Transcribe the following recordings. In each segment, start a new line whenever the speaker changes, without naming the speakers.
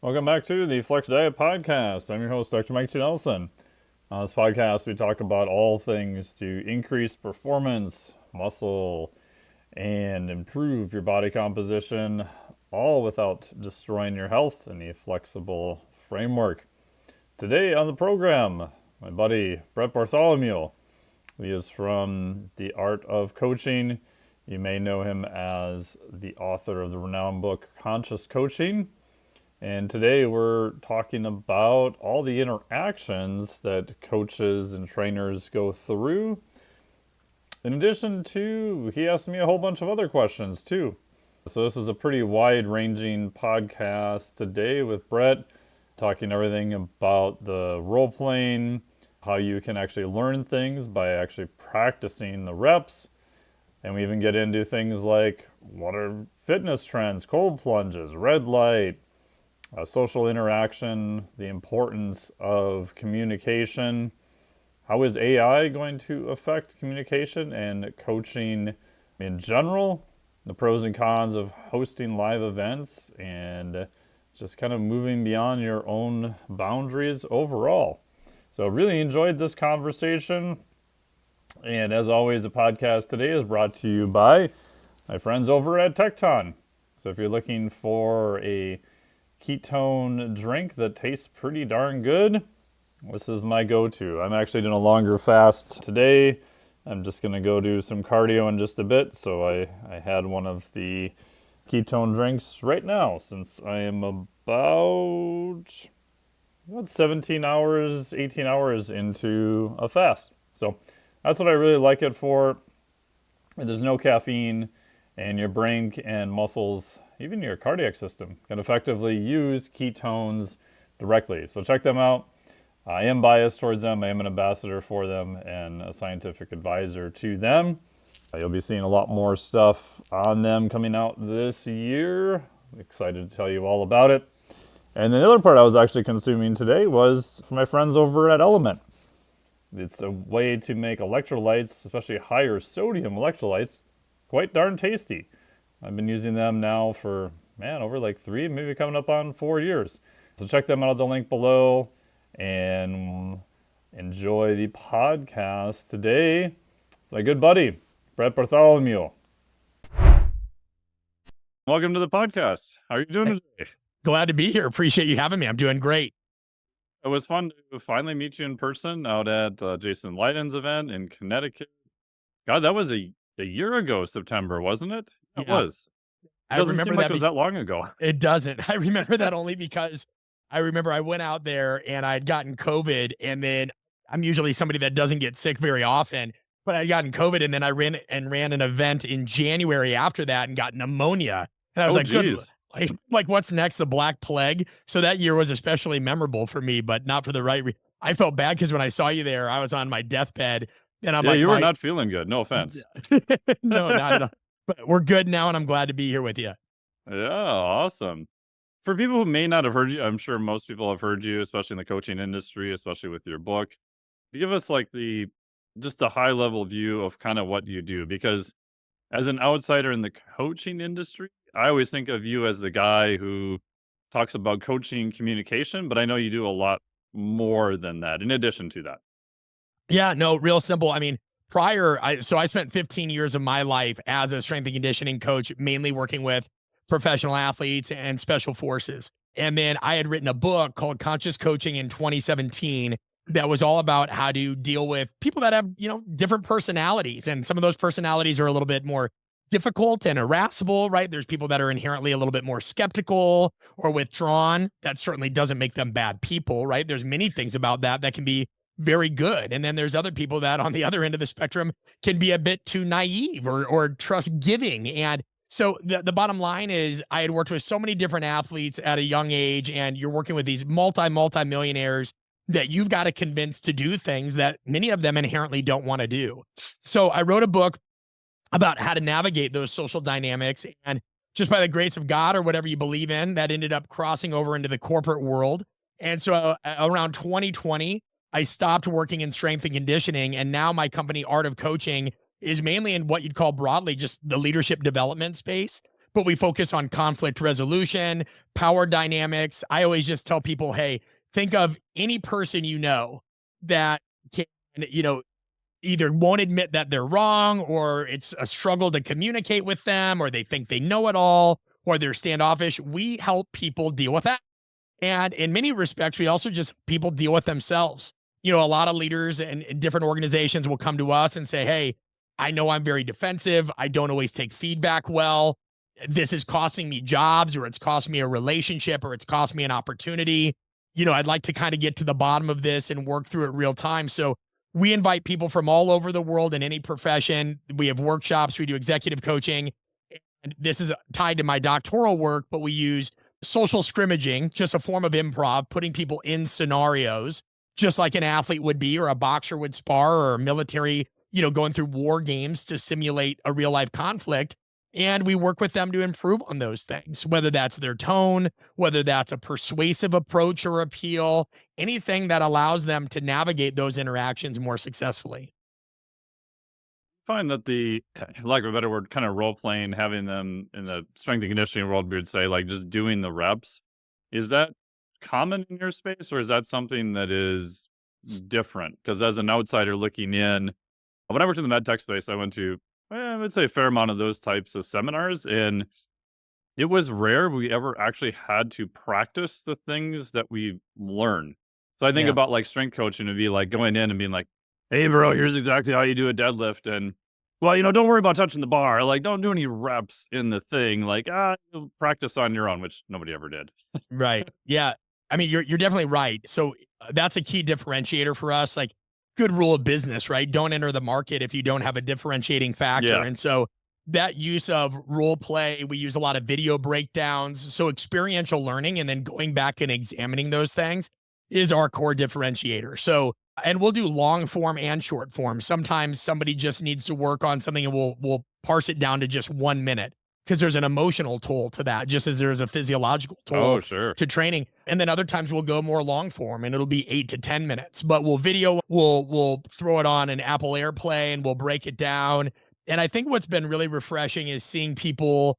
Welcome back to the Flex Diet Podcast. I'm your host, Dr. Mike T. Nelson. On this podcast, we talk about all things to increase performance, muscle, and improve your body composition, all without destroying your health in a flexible framework. Today on the program, my buddy Brett Bartholomew. He is from The Art of Coaching. You may know him as the author of the renowned book, Conscious Coaching. And today we're talking about all the interactions that coaches and trainers go through. In addition to, he asked me a whole bunch of other questions too. So this is a pretty wide-ranging podcast today with Brett, talking everything about the role-playing, how you can actually learn things by actually practicing the reps. And we even get into things like what are fitness trends, cold plunges, red light, social interaction, the importance of communication. How is AI going to affect communication and coaching in general? The pros and cons of hosting live events and just kind of moving beyond your own boundaries overall. So really enjoyed this conversation. And as always, the podcast today is brought to you by my friends over at Tecton. So if you're looking for a ketone drink that tastes pretty darn good, this is my go-to. I'm actually doing a longer fast today. I'm just going to go do some cardio in just a bit. So I had one of the ketone drinks right now since I am about 17 hours, 18 hours into a fast. So that's what I really like it for. There's no caffeine, and your brain and muscles, even your cardiac system, can effectively use ketones directly. So check them out. I am biased towards them. I am an ambassador for them and a scientific advisor to them. You'll be seeing a lot more stuff on them coming out this year. Excited to tell you all about it. And then the other part I was actually consuming today was from my friends over at LMNT. It's a way to make electrolytes, especially higher sodium electrolytes, quite darn tasty. I've been using them now for, over like 3, maybe coming up on 4 years. So check them out at the link below and enjoy the podcast today. My good buddy, Brett Bartholomew. Welcome to the podcast. How are you doing today?
Glad to be here. Appreciate you having me. I'm doing great.
It was fun to finally meet you in person out at Jason Leiden's event in Connecticut. God, that was a year ago, September, wasn't it? It was. It doesn't seem like it was that long ago.
It doesn't. I remember that only because I remember I went out there and I'd gotten COVID, and then I'm usually somebody that doesn't get sick very often, but I'd gotten COVID, and then I ran an event in January after that and got pneumonia. And I was good. Like what's next? The Black Plague. So that year was especially memorable for me, but not for the right reason. I felt bad because when I saw you there, I was on my deathbed, and I'm
you were not feeling good. No offense.
No, not at all. But we're good now, and I'm glad to be here with you.
Yeah, awesome. For people who may not have heard you, I'm sure most people have heard you, especially in the coaching industry, especially with your book. Give us like just a high level view of kind of what you do, because as an outsider in the coaching industry, I always think of you as the guy who talks about coaching communication, but I know you do a lot more than that in addition to that.
Yeah, no, real simple. I mean, I spent 15 years of my life as a strength and conditioning coach, mainly working with professional athletes and special forces. And then I had written a book called Conscious Coaching in 2017 that was all about how to deal with people that have, different personalities. And some of those personalities are a little bit more difficult and irascible, right? There's people that are inherently a little bit more skeptical or withdrawn. That certainly doesn't make them bad people, right? There's many things about that can be very good. And then there's other people that on the other end of the spectrum can be a bit too naive or trust giving. And so the bottom line is I had worked with so many different athletes at a young age, and you're working with these multi-millionaires that you've got to convince to do things that many of them inherently don't want to do. So I wrote a book about how to navigate those social dynamics, and just by the grace of God or whatever you believe in, that ended up crossing over into the corporate world. And so around 2020, I stopped working in strength and conditioning, and now my company, Art of Coaching, is mainly in what you'd call broadly just the leadership development space. but we focus on conflict resolution, power dynamics. I always just tell people, hey, think of any person you know that can, either won't admit that they're wrong, or it's a struggle to communicate with them, or they think they know it all, or they're standoffish. We help people deal with that. And in many respects, we also just people deal with themselves. A lot of leaders and different organizations will come to us and say, hey, I know I'm very defensive. I don't always take feedback well. This is costing me jobs, or it's cost me a relationship, or it's cost me an opportunity. I'd like to kind of get to the bottom of this and work through it real time. So we invite people from all over the world in any profession. We have workshops, we do executive coaching. And this is tied to my doctoral work, but we use social scrimmaging, just a form of improv, putting people in scenarios, just like an athlete would be, or a boxer would spar, or a military, going through war games to simulate a real life conflict. And we work with them to improve on those things, whether that's their tone, whether that's a persuasive approach or appeal, anything that allows them to navigate those interactions more successfully.
Find that the, like a better word, kind of role playing, having them in the strength and conditioning world, we would say, like just doing the reps, is that common in your space, or is that something that is different? Because as an outsider looking in, when I worked in the med tech space, I went to, I would say, a fair amount of those types of seminars, and it was rare we ever actually had to practice the things that we learn. So I think
Yeah.
about like strength coaching to be like going in and being like, hey, bro, here's exactly how you do a deadlift. And, well, don't worry about touching the bar. Like, don't do any reps in the thing. Like, you'll practice on your own, which nobody ever did.
Right. Yeah. I mean, you're definitely right. So that's a key differentiator for us. Like, good rule of business, right? Don't enter the market if you don't have a differentiating factor.
Yeah.
And so that use of role play, we use a lot of video breakdowns. So experiential learning and then going back and examining those things is our core differentiator. So, and we'll do long form and short form. Sometimes somebody just needs to work on something and we'll parse it down to just 1 minute, because there's an emotional toll to that, just as there's a physiological toll to training. And then other times we'll go more long form and it'll be 8 to 10 minutes, but we'll throw it on an Apple AirPlay and we'll break it down. And I think what's been really refreshing is seeing people,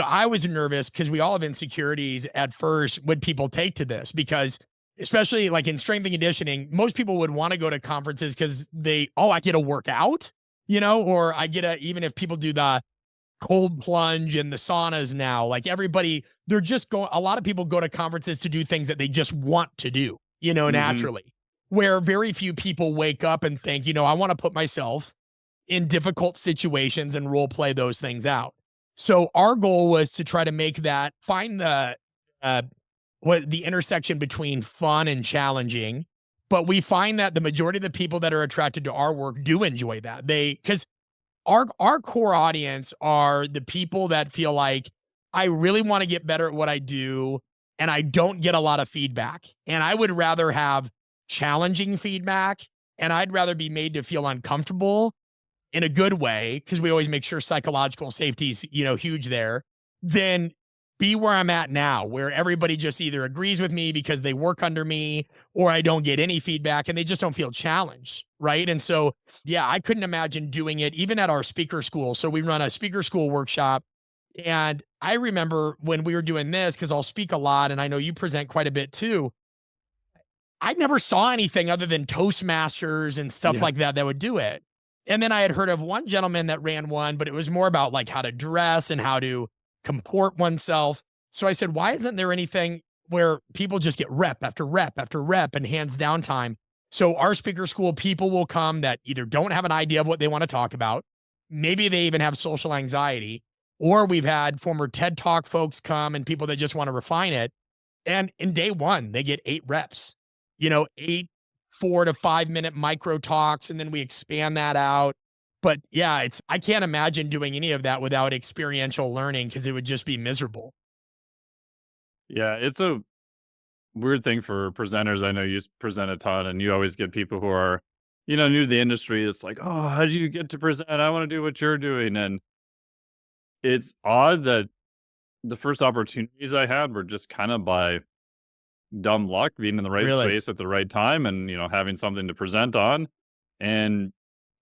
I was nervous because we all have insecurities at first when people take to this, because especially like in strength and conditioning, most people would want to go to conferences because I get a workout, or I get even if people do the cold plunge and the saunas now, like everybody, a lot of people go to conferences to do things that they just want to do, naturally, where very few people wake up and think, I want to put myself in difficult situations and role play those things out. So our goal was to try to find the intersection between fun and challenging. But we find that the majority of the people that are attracted to our work do enjoy that. Because our core audience are the people that feel like, I really want to get better at what I do, and I don't get a lot of feedback. And I would rather have challenging feedback, and I'd rather be made to feel uncomfortable in a good way, because we always make sure psychological safety is, huge there, than be where I'm at now, where everybody just either agrees with me because they work under me, or I don't get any feedback and they just don't feel challenged. Right. And so, yeah, I couldn't imagine doing it even at our speaker school. So we run a speaker school workshop. And I remember when we were doing this, because I'll speak a lot and I know you present quite a bit too. I never saw anything other than Toastmasters and stuff like that would do it. And then I had heard of one gentleman that ran one, but it was more about like how to dress and how to comport oneself. So I said, why isn't there anything where people just get rep after rep after rep and hands down time? So our speaker school, people will come that either don't have an idea of what they want to talk about, maybe they even have social anxiety, or we've had former TED Talk folks come and people that just want to refine it. And in day one, they get 8 reps, 8 4 to 5 minute micro talks, and then we expand that out. But yeah, I can't imagine doing any of that without experiential learning, because it would just be miserable.
Yeah, it's a weird thing for presenters. I know you present a ton and you always get people who are, new to the industry. It's like, oh, how do you get to present? I want to do what you're doing. And it's odd that the first opportunities I had were just kind of by dumb luck, being in the right space at the right time and, having something to present on. And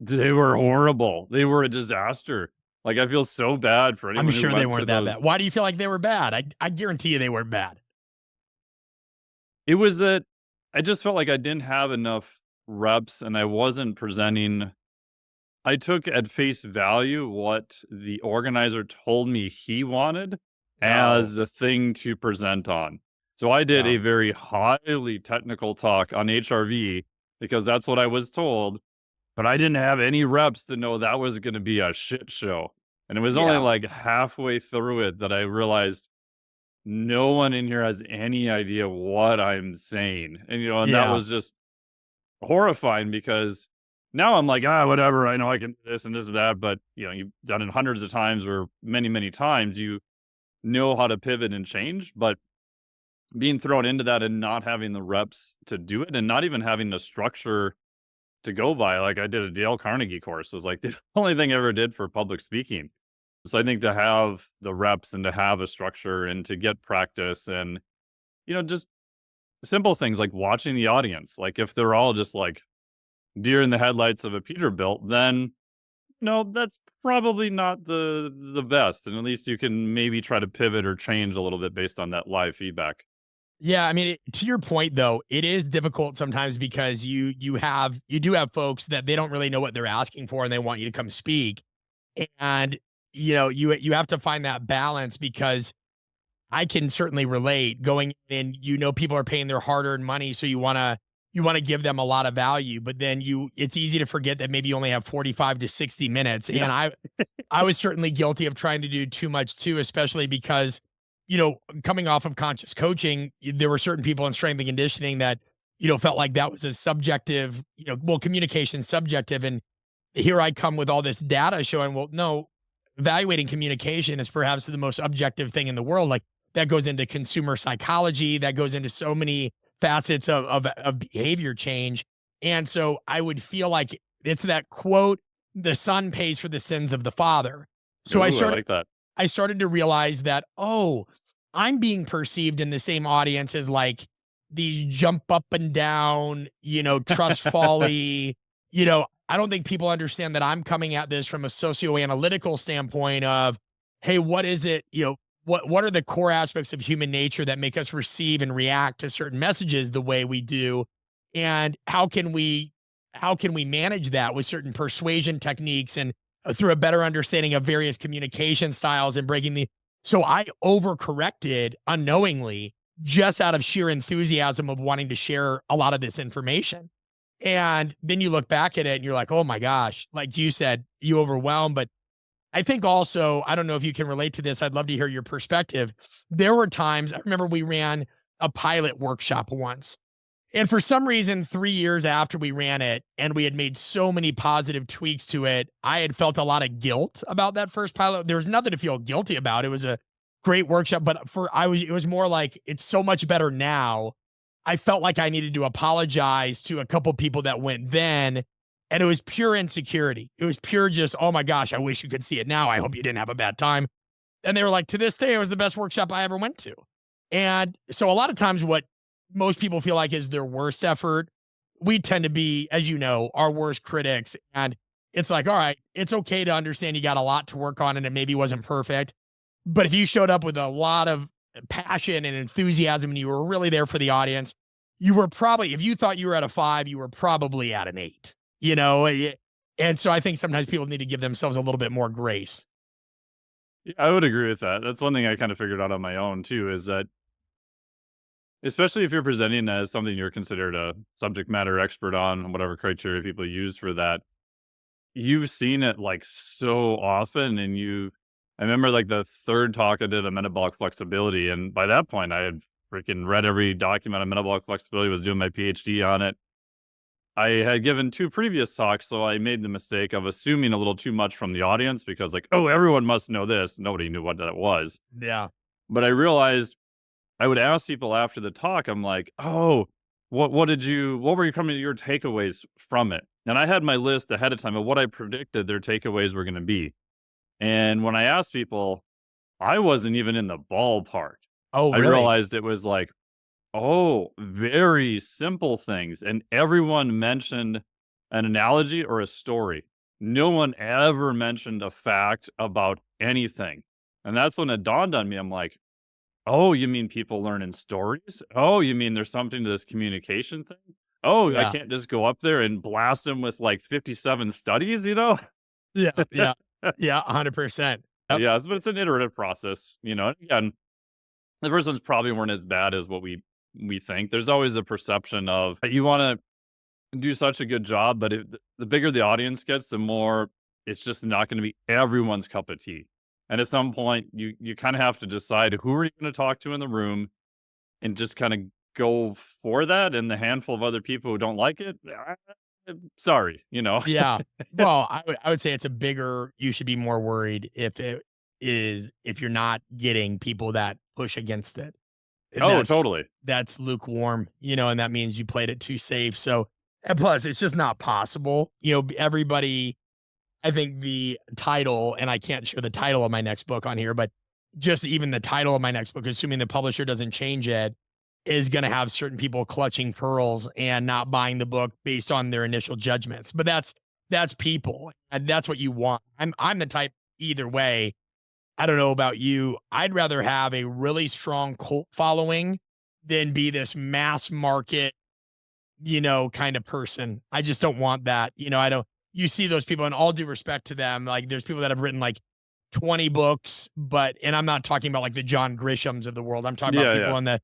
they were horrible. They were a disaster. Like, I feel so bad for
I'm
anyone who
sure they
went to
weren't that bad.
those.
Why do you feel like they were bad? I guarantee you they weren't bad.
It was that I just felt like I didn't have enough reps and I wasn't presenting. I took at face value what the organizer told me he wanted
Oh,
as a thing to present on. So I did
yeah.
a very highly technical talk on HRV because that's what I was told, but I didn't have any reps to know that was going to be a shit show. And it was only
Yeah.
like halfway through it that I realized no one in here has any idea what I'm saying. And that
Yeah.
was just horrifying because now I'm like, whatever. I know I can do this and this and that. But, you've done it hundreds of times or many, many times. You know how to pivot and change. But being thrown into that and not having the reps to do it and not even having the structure to go by, like I did a Dale Carnegie course, is like the only thing I ever did for public speaking. So I think to have the reps and to have a structure and to get practice and, just simple things like watching the audience. Like if they're all just like deer in the headlights of a Peterbilt, then no, that's probably not the best. And at least you can maybe try to pivot or change a little bit based on that live feedback.
Yeah, I mean, to your point though, it is difficult sometimes because you do have folks that they don't really know what they're asking for and they want you to come speak. And you have to find that balance because I can certainly relate going in, people are paying their hard-earned money, so you want to give them a lot of value, but then it's easy to forget that maybe you only have 45 to 60 minutes.
Yeah.
And I was certainly guilty of trying to do too much too, especially because, coming off of conscious coaching, there were certain people in strength and conditioning that, felt like that was a subjective, well, communication subjective. And here I come with all this data showing, well, no, evaluating communication is perhaps the most objective thing in the world. Like that goes into consumer psychology, that goes into so many facets of behavior change. And so I would feel like it's that quote, the son pays for the sins of the father. So
Ooh, I like that.
I started to realize that, oh, I'm being perceived in the same audience as like these jump up and down, trust folly. I don't think people understand that I'm coming at this from a socioanalytical standpoint of, hey, what is it, what are the core aspects of human nature that make us receive and react to certain messages the way we do? And how can we manage that with certain persuasion techniques and through a better understanding of various communication styles and breaking the so I overcorrected unknowingly just out of sheer enthusiasm of wanting to share a lot of this information. And then you look back at it and you're like, oh my gosh, like you said, you overwhelmed. But I think also, I don't know if you can relate to this. I'd love to hear your perspective. There were times, I remember we ran a pilot workshop once. And for some reason, 3 years after we ran it and we had made so many positive tweaks to it, I had felt a lot of guilt about that first pilot. There was nothing to feel guilty about. It was a great workshop, but it was more like it's so much better now. I felt like I needed to apologize to a couple people that went then. And it was pure insecurity. It was pure just, oh my gosh, I wish you could see it now. I hope you didn't have a bad time. And they were like, to this day, it was the best workshop I ever went to. And so a lot of times what most people feel like is their worst effort, we tend to be, as you know, our worst critics. And it's like, all right, it's okay to understand you got a lot to work on and it maybe wasn't perfect. But if you showed up with a lot of passion and enthusiasm and you were really there for the audience, you were probably, if you thought you were at a 5, you were probably at an 8, And so I think sometimes people need to give themselves a little bit more grace.
Yeah, I would agree with that. That's one thing I kind of figured out on my own too, is that especially if you're presenting as something you're considered a subject matter expert on, whatever criteria people use for that, you've seen it like so often. I remember like the third talk I did on metabolic flexibility. And by that point, I had freaking read every document on metabolic flexibility, was doing my PhD on it. I had given 2 previous talks, so I made the mistake of assuming a little too much from the audience because like, oh, everyone must know this. Nobody knew what that was.
Yeah.
But I realized I would ask people after the talk, I'm like, "Oh, what were your takeaways from it?" And I had my list ahead of time of what I predicted their takeaways were gonna be. And when I asked people, I wasn't even in the ballpark.
Oh,
I
really?
realized it was like, oh, very simple things, and everyone mentioned an analogy or a story. no one ever mentioned a fact about anything. And that's when it dawned on me. I'm like, oh, you mean people learn in stories? Oh, you mean there's something to this communication thing? Oh, I
Yeah.
can't just go up there and blast them with like 57 studies, you know?
Yeah. Yeah. Yeah. 100%. Yep.
Yes, but it's an iterative process, you know. Again, the first ones probably weren't as bad as what we think. There's always a perception of you want to do such a good job, but the bigger the audience gets, the more it's just not going to be everyone's cup of tea. And at some point, you kind of have to decide who are you going to talk to in the room, and just kind of go for that. And the handful of other people who don't like it, sorry, you know.
Yeah. Well, I would say it's a bigger you should be more worried if you're not getting people that push against it.
Oh,
That's
totally.
that's lukewarm, and that means you played it too safe. So, and plus it's just not possible. Everybody I think the title, and I can't share the title of my next book on here, but just even the title of my next book, assuming the publisher doesn't change it, is going to have certain people clutching pearls and not buying the book based on their initial judgments. But that's people, and that's what you want. I'm the type either way. I don't know about you. I'd rather have a really strong cult following than be this mass market kind of person. I just don't want that. I don't, you see those people, and all due respect to them, like there's people that have written like 20 books, and I'm not talking about like the John Grishams of the world. I'm talking about
Yeah,
people
yeah.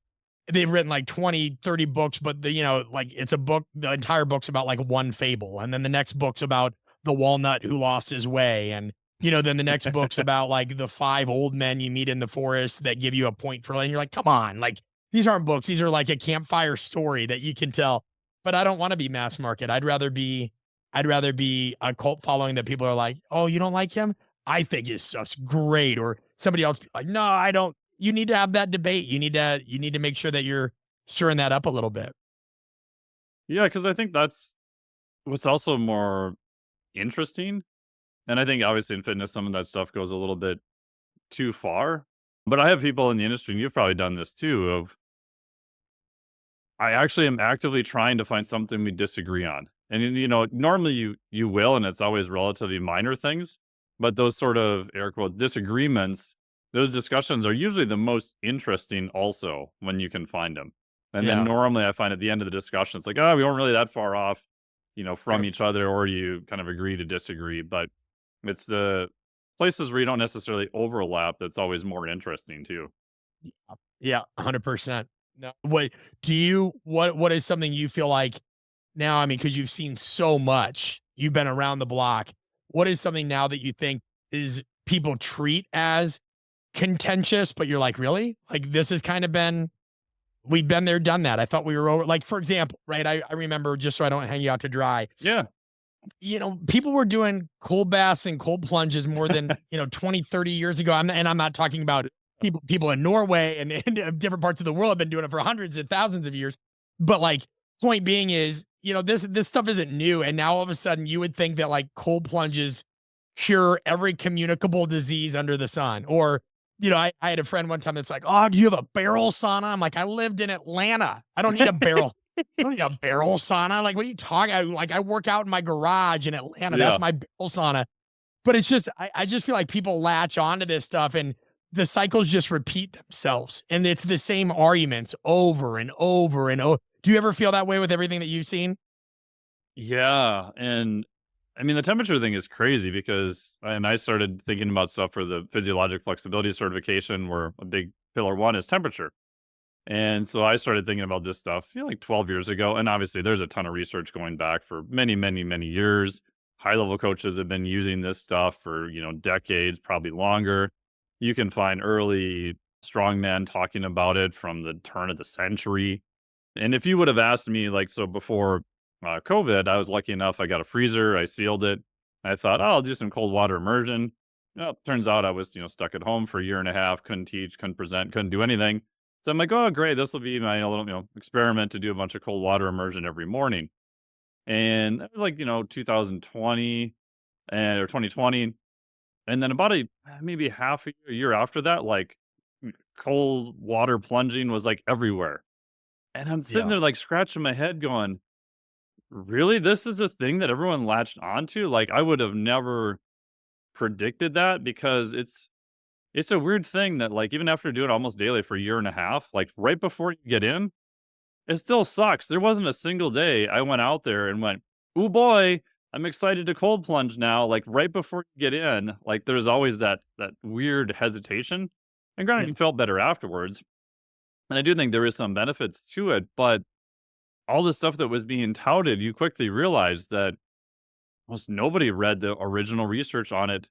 they've written like 20, 30 books, but like it's a book, the entire book's about like one fable. And then the next book's about the walnut who lost his way. And, then the next book's about like the 5 old men you meet in the forest that give you a point for, and you're like, come on, like these aren't books. These are like a campfire story that you can tell. But I don't want to be mass market. I'd rather be a cult following that people are like, oh, you don't like him? I think his stuff's great. Or somebody else be like, no, I don't. You need to have that debate. You need to make sure that you're stirring that up a little bit.
Yeah, because I think that's what's also more interesting. And I think obviously in fitness, some of that stuff goes a little bit too far. But I have people in the industry, and you've probably done this too, of I actually am actively trying to find something we disagree on. And normally you will, and it's always relatively minor things, but those sort of air quote disagreements, those discussions are usually the most interesting also when you can find them. And then
Yeah.
normally I find at the end of the discussion, it's like, oh, we weren't really that far off, from each other, or you kind of agree to disagree. But it's the places where you don't necessarily overlap that's always more interesting too.
Yeah. 100%. No. What is something you feel like now? I mean, because you've seen so much, you've been around the block. What is something now that you think is people treat as contentious, but you're like, really? Like this has kind of been we've been there, done that. I thought we were over. Like, for example, right? I remember, just so I don't hang you out to dry,
Yeah.
people were doing cold baths and cold plunges more than, 20, 30 years ago. I'm not talking about people in Norway and in different parts of the world have been doing it for hundreds and thousands of years. But like, point being is, this stuff isn't new. And now all of a sudden you would think that like cold plunges cure every communicable disease under the sun. Or, I had a friend one time that's like, oh, do you have a barrel sauna? I'm like, I lived in Atlanta. I don't need a barrel. I don't need a barrel sauna. Like, what are you talking? I work out in my garage in Atlanta. That's
Yeah.
my barrel sauna. But it's just, I just feel like people latch onto this stuff and the cycles just repeat themselves. And it's the same arguments over and over and over. Do you ever feel that way with everything that you've seen?
Yeah, and I mean, the temperature thing is crazy because and I started thinking about stuff for the physiologic flexibility certification where a big pillar one is temperature. And so I started thinking about this stuff, like 12 years ago. And obviously there's a ton of research going back for many, many, many years. High level coaches have been using this stuff for, decades, probably longer. You can find early strongmen talking about it from the turn of the century. And if you would have asked me, like, so before COVID, I was lucky enough, I got a freezer, I sealed it. I thought, oh, I'll do some cold water immersion. Well, turns out I was, stuck at home for a year and a half, couldn't teach, couldn't present, couldn't do anything. So I'm like, oh, great, this will be my little, experiment to do a bunch of cold water immersion every morning. And it was like, 2020 or 2020. And then about maybe half a year after that, like cold water plunging was like everywhere. And I'm sitting
Yeah.
there like scratching my head going, really, this is a thing that everyone latched onto? Like, I would have never predicted that because it's a weird thing that, like, even after doing it almost daily for a year and a half, like, right before you get in, it still sucks. There wasn't a single day I went out there and went, "Ooh, boy, I'm excited to cold plunge now," like, right before you get in, like, there's always that weird hesitation, and granted,
Yeah.
you felt better afterwards, and I do think there is some benefits to it, but all the stuff that was being touted, you quickly realize that almost nobody read the original research on it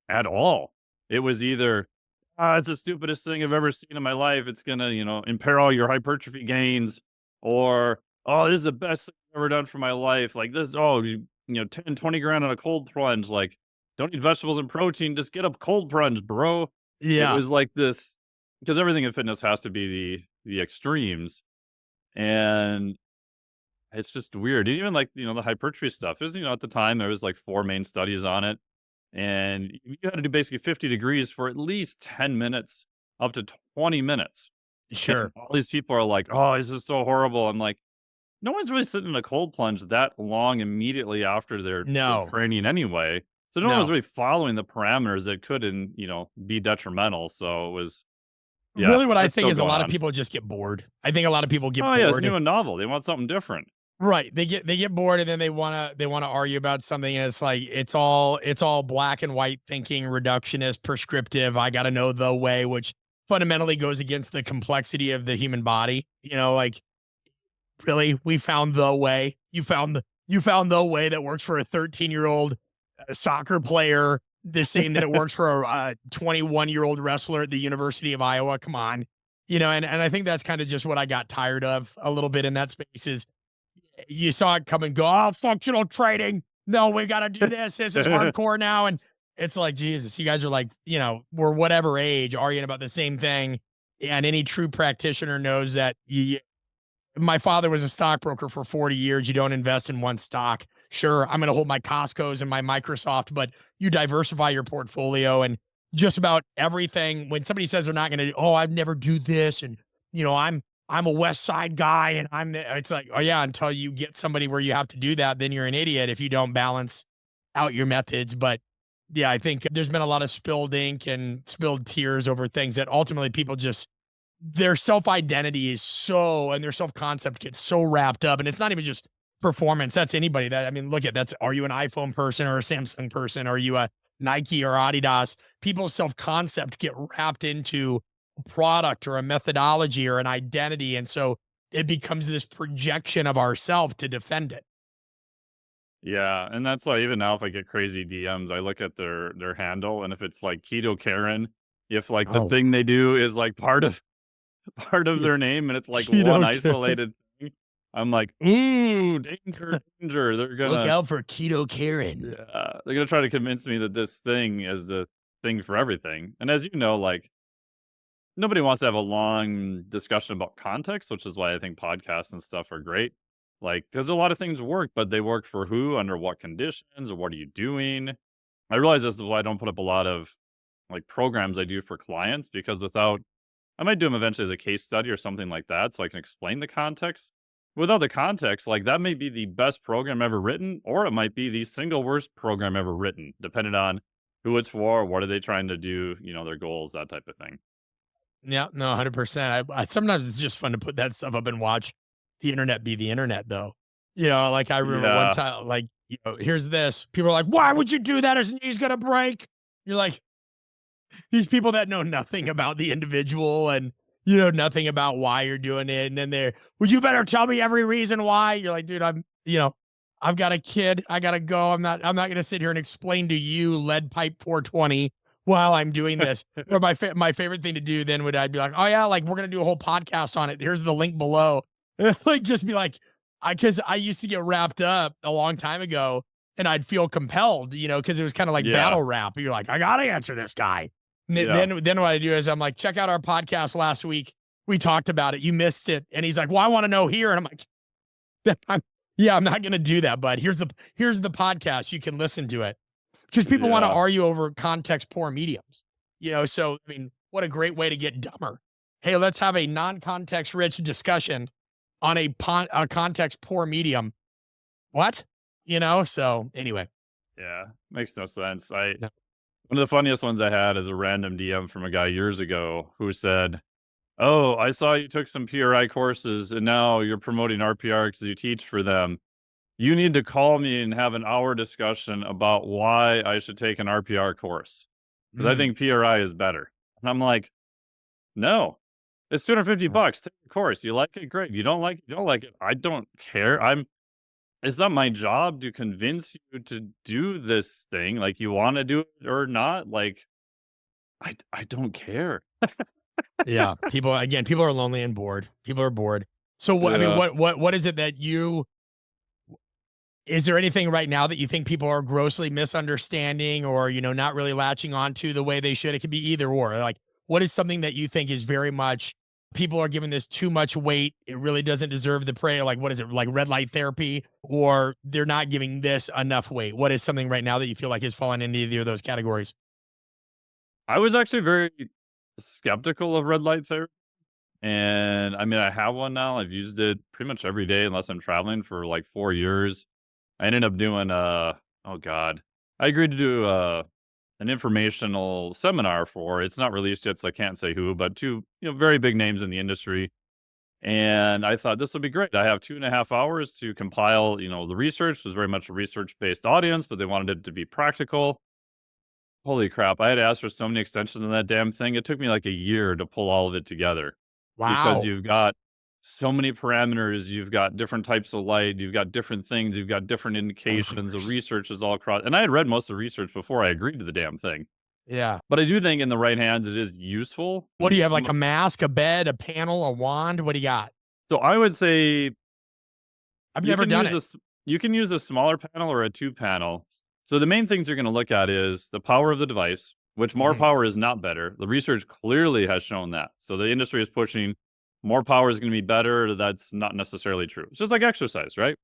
at all. It was either, "Ah, it's the stupidest thing I've ever seen in my life. It's gonna, impair all your hypertrophy gains," or, "Oh, this is the best thing I've ever done for my life. Like this, oh, 10, 20 grand on a cold plunge. Like, don't eat vegetables and protein. Just get a cold plunge, bro." It
Yeah.
was like this because everything in fitness has to be the extremes. And it's just weird. Even like, the hypertrophy stuff is, at the time there was like four main studies on it. And you had to do basically 50 degrees for at least 10 minutes, up to 20 minutes. And
Sure.
all these people are like, "Oh, this is so horrible." I'm like, no one's really sitting in a cold plunge that long immediately after their
No,
training anyway. So no one was
no.
really following the parameters that could, and be detrimental. So it was, yeah,
Really what I
that's
think
still
is a
going
lot of
on.
people just get bored. I think a lot of people get
Oh yeah, it's
bored.
new and novel. They want something different.
Right. They get bored and then they wanna argue about something and it's like it's all black and white thinking, reductionist, prescriptive. I gotta know the way, which fundamentally goes against the complexity of the human body. Like really, we found the way. You found the way that works for a 13-year-old soccer player, the same that it works for a 21-year-old wrestler at the University of Iowa. Come on. And I think that's kind of just what I got tired of a little bit in that space is you saw it come and go, oh, functional training. No, we got to do this. This is hardcore now. And it's like, Jesus, you guys are like, we're whatever age arguing about the same thing. And any true practitioner knows that my father was a stockbroker for 40 years. You don't invest in one stock. Sure, I'm going to hold my Costco's and my Microsoft, but you diversify your portfolio and just about everything. When somebody says they're not going to, oh, I'd never do this, and I'm a West Side guy, and it's like, oh yeah, until you get somebody where you have to do that, then you're an idiot if you don't balance out your methods. But yeah, I think there's been a lot of spilled ink and spilled tears over things that ultimately people just their self-identity is so and their self-concept gets so wrapped up, and it's not even just performance. That's anybody that, I mean, look at that's, are you an iPhone person or a Samsung person? Are you a Nike or Adidas? People's self-concept get wrapped into a product or a methodology or an identity, and so it becomes this projection of ourself to defend it.
Yeah, and that's why even now if I get crazy DMs, I look at their handle, and if it's like Keto Karen, if like the
Oh,
thing they do is like part of part of
you
their name and it's like one
don't care.
isolated thing, I'm like, "Ooh, danger, danger." They're
Look
gonna
out for Keto Karen.
yeah, they're gonna try to convince me that this thing is the thing for everything. And as you know, like nobody wants to have a long discussion about context, which is why I think podcasts and stuff are great. Like, there's a lot of things work, but they work for who, under what conditions, or what are you doing? I realize this is why I don't put up a lot of like programs I do for clients because without, I might do them eventually as a case study or something like that so I can explain the context. Without the context, like that may be the best program ever written, or it might be the single worst program ever written, depending on who it's for, what are they trying to do, their goals, that type of thing.
Yeah, no, 100%. Sometimes it's just fun to put that stuff up and watch the internet be the internet, though. Like I remember one
Yeah.
time, like, here's this. People are like, why would you do that? His knee's gonna break. You're like, these people that know nothing about the individual and nothing about why you're doing it. And then they're, well, you better tell me every reason why. You're like, dude, I've got a kid. I gotta go. I'm not gonna sit here and explain to you lead pipe 420 while I'm doing this. Or my favorite thing to do then would I'd be like, oh yeah, like we're gonna do a whole podcast on it. Here's the link below. Like just be like, because I used to get wrapped up a long time ago and I'd feel compelled, because it was kind of like
Yeah.
battle rap. You're like, I gotta answer this guy. And
Yeah.
then what I do is I'm like, check out our podcast last week. We talked about it. You missed it. And he's like, well, I want to know here. And I'm like, yeah, I'm not going to do that, but here's the podcast. You can listen to it because people want to
Yeah.
argue over context poor mediums. So I mean, what a great way to get dumber. Hey, let's have a non-context rich discussion on a context poor medium. what? So anyway.
Yeah, makes no sense.
No.
One of the funniest ones I had is a random DM from a guy years ago who said, "Oh, I saw you took some PRI courses and now you're promoting RPR because you teach for them. You need to call me and have an hour discussion about why I should take an RPR course because I
Mm,
think PRI is better." And I'm like, "No, it's 250
yeah.
bucks. Take the course. You like it, great. You don't like it, you don't like it. I don't care. It's not my job to convince you to do this thing. Like you want to do it or not. Like I don't care."
Yeah. People are lonely and bored. People are bored. So what, I mean,
Yeah.
what is it that is there anything right now that you think people are grossly misunderstanding or, not really latching onto the way they should? It could be either or. Like, what is something that you think is very much people are giving this too much weight? It really doesn't deserve the praise. Like, what is it, like red light therapy, or they're not giving this enough weight? What is something right now that you feel like is falling into either of those categories?
I was actually very skeptical of red light therapy. And I mean, I have one now. I've used it pretty much every day unless I'm traveling for like 4 years. I ended up doing oh god. I agreed to do an informational seminar for it's not released yet, so I can't say who, but two, very big names in the industry. And I thought this would be great. I have 2.5 hours to compile, the research. It was very much a research-based audience, but they wanted it to be practical. Holy crap, I had asked for so many extensions on that damn thing. It took me like a year to pull all of it together because
Wow.
you've got so many parameters, you've got different types of light, you've got different things, you've got different
Of
indications. The
course.
research is all across. And I had read most of the research before I agreed to the damn thing.
Yeah.
But I do think in the right hands, it is useful.
What do you have? Like a mask, a bed, a panel, a wand? What do you got?
So I would say
I've
you
never
can
done
use
it.
this. You can use a smaller panel or a two panel. So the main things you're going to look at is the power of the device, which more
Mhm.
power is not better. The research clearly has shown that. So the industry is pushing more power is going to be better. That's not necessarily true. It's just like exercise, right?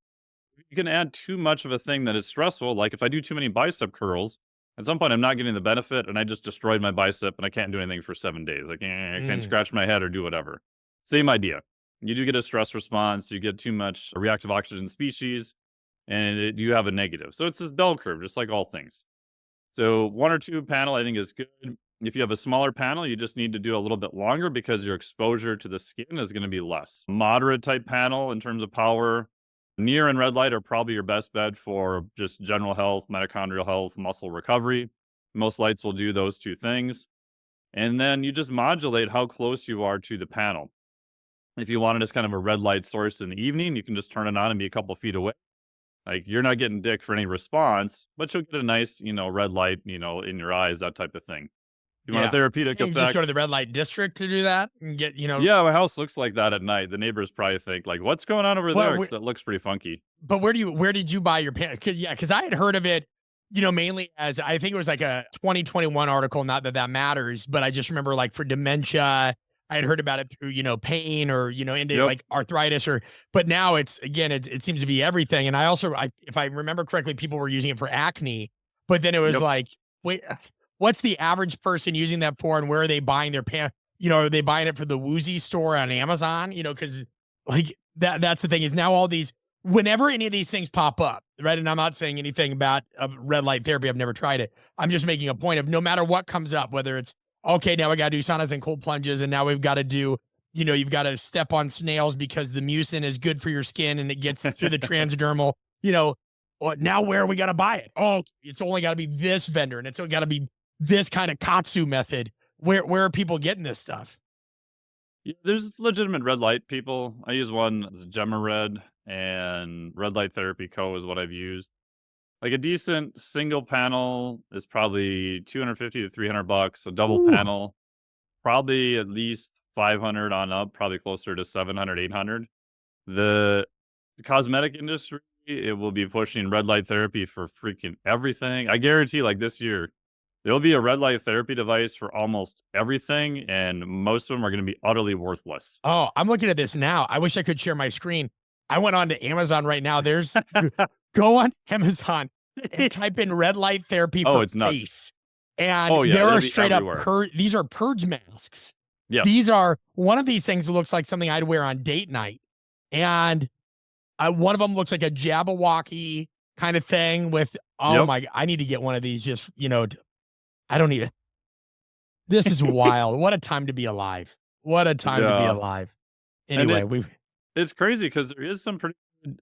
You can add too much of a thing that is stressful. Like if I do too many bicep curls, at some point I'm not getting the benefit and I just destroyed my bicep and I can't do anything for 7 days. Like I can't
Mm.
scratch my head or do whatever. Same idea. You do get a stress response. You get too much reactive oxygen species and you have a negative. So it's this bell curve, just like all things. So one or two panel, I think is good. If you have a smaller panel, you just need to do a little bit longer because your exposure to the skin is going to be less. Moderate type panel in terms of power. Near and red light are probably your best bet for just general health, mitochondrial health, muscle recovery. Most lights will do those two things. And then you just modulate how close you are to the panel. If you wanted as kind of a red light source in the evening, you can just turn it on and be a couple feet away. Like you're not getting dick for any response, but you'll get a nice, red light, in your eyes, that type of thing. You want a
Yeah.
therapeutic
Can you just go to
effect?
the red light district to do that and get.
Yeah, my house looks like that at night. The neighbors probably think like, "What's going on over there?"
Well,
Because that looks pretty funky.
but where did you buy your pan? Yeah, because I had heard of it, mainly as I think it was like a 2021 article. Not that that matters, but I just remember like for dementia, I had heard about it through pain or into
Yep,
like arthritis or. But now it's again it seems to be everything. And I also if I remember correctly, people were using it for acne, but then it was
yep.
like wait, what's the average person using that for, and where are they buying their pan? Are they buying it for the Woozy store on Amazon? Because like that's the thing is now all these whenever any of these things pop up, right? And I'm not saying anything about red light therapy. I've never tried it. I'm just making a point of no matter what comes up, whether it's okay, now we got to do saunas and cold plunges, and now we've got to do, you've got to step on snails because the mucin is good for your skin and it gets through the transdermal, well, now where are we got to buy it? Oh, it's only got to be this vendor and it's got to be this kind of katsu method. Where are people getting this stuff?
Yeah, there's legitimate red light people. I use one, it's Gemma Red, and Red Light Therapy Co. is what I've used. Like a decent single panel is probably 250 to 300 bucks. A double
Ooh.
panel, probably at least 500 on up, probably closer to 700, 800. The cosmetic industry, it will be pushing red light therapy for freaking everything. I guarantee, like this year, there'll be a red light therapy device for almost everything, and most of them are going to be utterly worthless.
Oh, I'm looking at this now. I wish I could share my screen. I went on to Amazon right now. Go on Amazon and type in red light therapy
Oh,
for
it's nuts.
face. And
Oh yeah,
there
it'll
are
be
straight up
everywhere.
these are purge masks.
Yes.
These are one of these things that looks like something I'd wear on date night. And One of them looks like a Jabberwocky kind of thing with, oh
Yep.
my, I need to get one of these just, I don't need, this is wild. What a time to be alive. What a time to be
Yeah.
alive.
And
Anyway,
it's crazy because there is some pretty good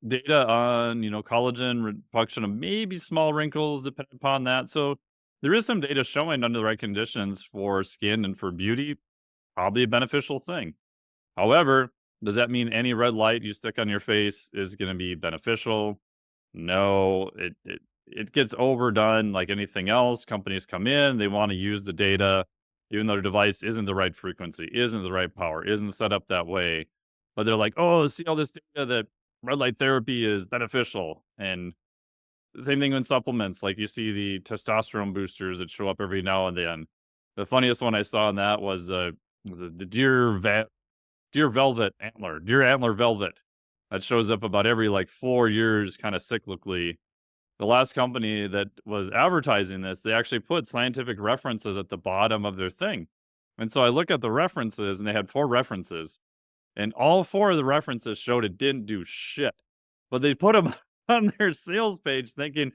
data on, collagen reduction of maybe small wrinkles depending upon that. So there is some data showing under the right conditions for skin and for beauty, probably a beneficial thing. However, does that mean any red light you stick on your face is going to be beneficial? No, it gets overdone like anything else. Companies come in, they want to use the data, even though the device isn't the right frequency, isn't the right power, isn't set up that way. But they're like, oh, see all this data that red light therapy is beneficial. And the same thing with supplements, like you see the testosterone boosters that show up every now and then. The funniest one I saw in that was the deer antler velvet that shows up about every like 4 years, kind of cyclically. The last company that was advertising this, they actually put scientific references at the bottom of their thing. And so I look at the references and they had 4 references and all 4 of the references showed it didn't do shit. But they put them on their sales page thinking,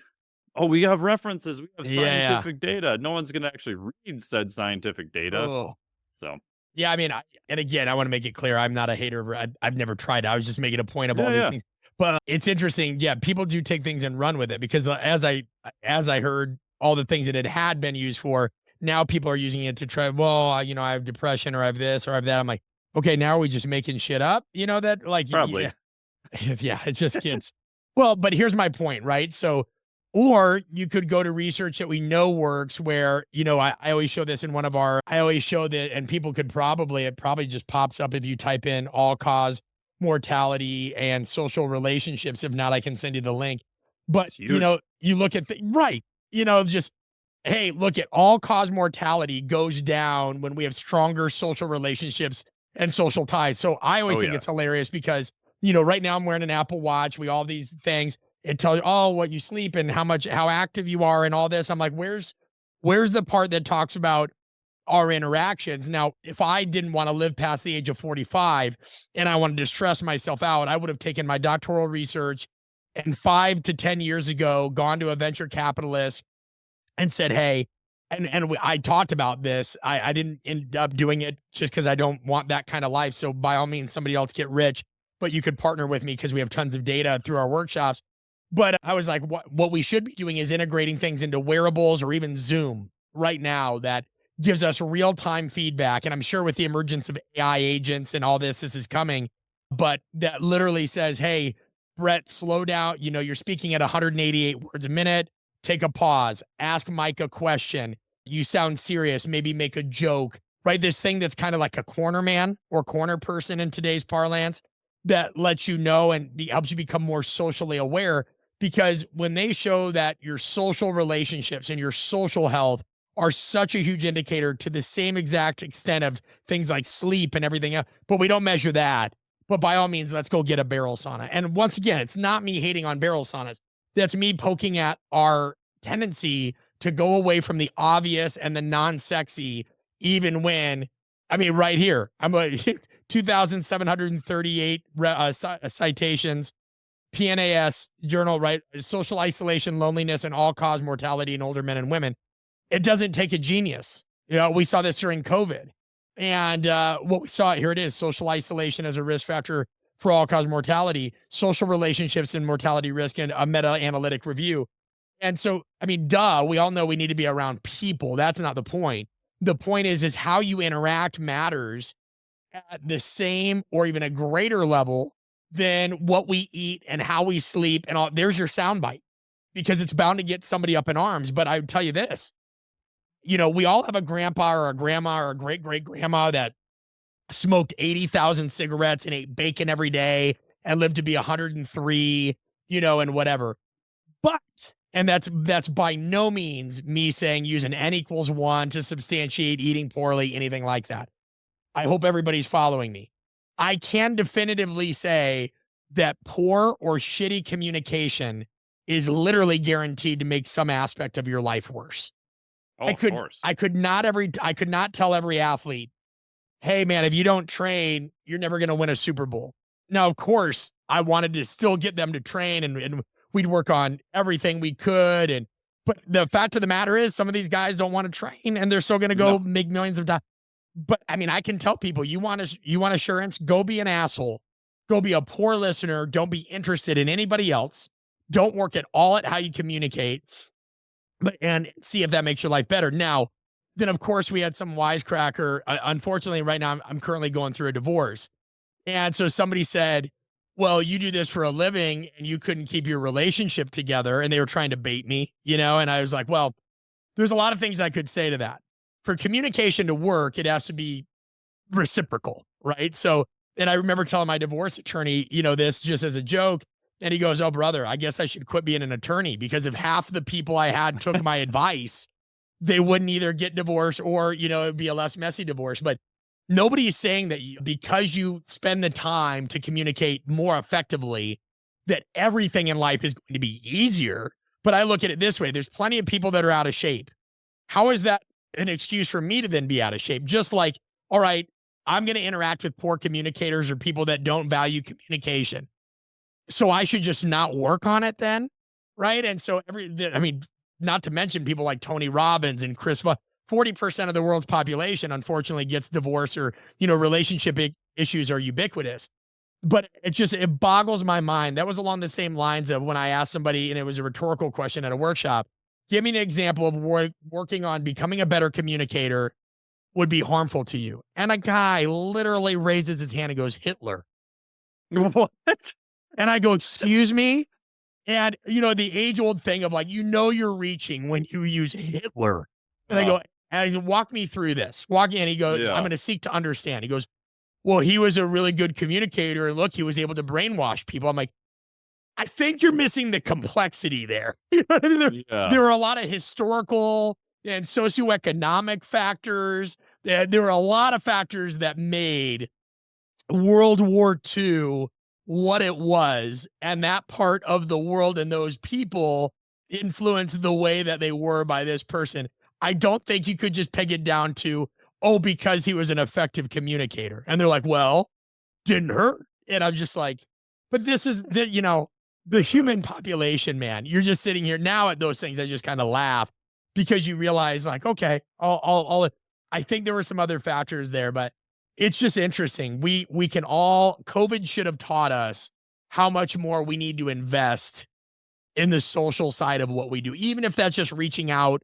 "Oh, we have references, we have
yeah.
scientific data." No one's going to actually read said scientific data.
Oh,
So,
yeah. I mean, and again, I want to make it clear, I'm not a hater. I've never tried it. I was just making a point of all
yeah,
these
yeah.
things. But it's interesting. Yeah, people do take things and run with it because as I heard all the things that it had been used for, now people are using it to try. Well, I have depression or I have this or I have that. I'm like, okay, now are we just making shit up? That like, yeah,
Probably.
yeah, it just gets well, but here's my point, right? So, or you could go to research that we know works where, I always show this in I always show that, and people could it probably just pops up if you type in all cause mortality and social relationships. If not, I can send you the link. But,
It's huge.
you look at right, just, hey, look at all cause mortality goes down when we have stronger social relationships and social ties. So I always
Oh,
think it's
yes.
hilarious because, right now I'm wearing an Apple Watch. We all these things. It tells you, oh, what you sleep and how active you are and all this. I'm like, where's the part that talks about our interactions? Now, if I didn't want to live past the age of 45 and I wanted to stress myself out, I would have taken my doctoral research and 5 to 10 years ago gone to a venture capitalist and said, hey, I talked about this. I didn't end up doing it just because I don't want that kind of life. So by all means, somebody else get rich, but you could partner with me because we have tons of data through our workshops. But I was like, what we should be doing is integrating things into wearables or even Zoom right now that gives us real time feedback. And I'm sure with the emergence of AI agents and all this is coming, but that literally says, hey, Brett, slow down. You're speaking at 188 words a minute. Take a pause, ask Mike a question. You sound serious, maybe make a joke, right? This thing that's kind of like a corner man or corner person in today's parlance that lets you know and helps you become more socially aware. Because when they show that your social relationships and your social health are such a huge indicator to the same exact extent of things like sleep and everything else, but we don't measure that. But by all means, let's go get a barrel sauna. And once again, it's not me hating on barrel saunas. That's me poking at our tendency to go away from the obvious and the non-sexy, even when, I mean, right here, I'm like 2,738 citations, PNAS journal, right? Social isolation, loneliness, and all-cause mortality in older men and women. It doesn't take a genius. We saw this during COVID. And what we saw, here it is, social isolation as a risk factor for all-cause mortality, social relationships and mortality risk, and a meta-analytic review. And so, I mean, we all know we need to be around people. That's not the point. The point is how you interact matters at the same or even a greater level than what we eat and how we sleep and all. There's your soundbite because it's bound to get somebody up in arms. But I would tell you this, we all have a grandpa or a grandma or a great great grandma that smoked 80,000 cigarettes and ate bacon every day and lived to be 103, and whatever. But, and that's by no means me saying use an N=1 to substantiate eating poorly, anything like that. I hope everybody's following me. I can definitively say that poor or shitty communication is literally guaranteed to make some aspect of your life worse.
Oh, of course.
I could not tell every athlete, hey man, if you don't train, you're never going to win a Super Bowl. Now, of course, I wanted to still get them to train, and we'd work on everything we could. But the fact of the matter is, some of these guys don't want to train, and they're still going to go
No.
make millions of dollars. But I mean, I can tell people, you want assurance, go be an asshole, go be a poor listener, don't be interested in anybody else, don't work at all at how you communicate, and see if that makes your life better. Now, then of course we had some wisecracker. Unfortunately, right now I'm currently going through a divorce, and so somebody said, well, you do this for a living and you couldn't keep your relationship together. And they were trying to bait me, and I was like, well, there's a lot of things I could say to that. For communication to work, it has to be reciprocal, right? So, and I remember telling my divorce attorney, this just as a joke. And he goes, oh, brother, I guess I should quit being an attorney, because if half the people I had took my advice, they wouldn't either get divorced or, it'd be a less messy divorce. But nobody is saying that because you spend the time to communicate more effectively, that everything in life is going to be easier. But I look at it this way: there's plenty of people that are out of shape. How is that an excuse for me to then be out of shape? Just like, all right, I'm going to interact with poor communicators or people that don't value communication, so I should just not work on it then, right? And so not to mention people like Tony Robbins and 40% of the world's population, unfortunately, gets divorced, or, relationship issues are ubiquitous. But it boggles my mind. That was along the same lines of when I asked somebody, and it was a rhetorical question at a workshop, give me an example of working on becoming a better communicator would be harmful to you. And a guy literally raises his hand and goes, Hitler. What? And I go, excuse me? And, the age old thing of like, you're reaching when you use Hitler. And I go, walk me through this. And he goes, I'm going to seek to understand. He goes, well, he was a really good communicator. And look, he was able to brainwash people. I'm like, I think you're missing the complexity there. There are a lot of historical and socioeconomic factors. There are a lot of factors that made World War II what it was, and that part of the world and those people influenced the way that they were by this person. I don't think you could just peg it down to, because he was an effective communicator. And they're like, well, didn't hurt. And I'm just like, but this is the human population, man. You're just sitting here now at those things. I just kind of laugh, because you realize like, okay, I think there were some other factors there, but it's just interesting. COVID should have taught us how much more we need to invest in the social side of what we do, even if that's just reaching out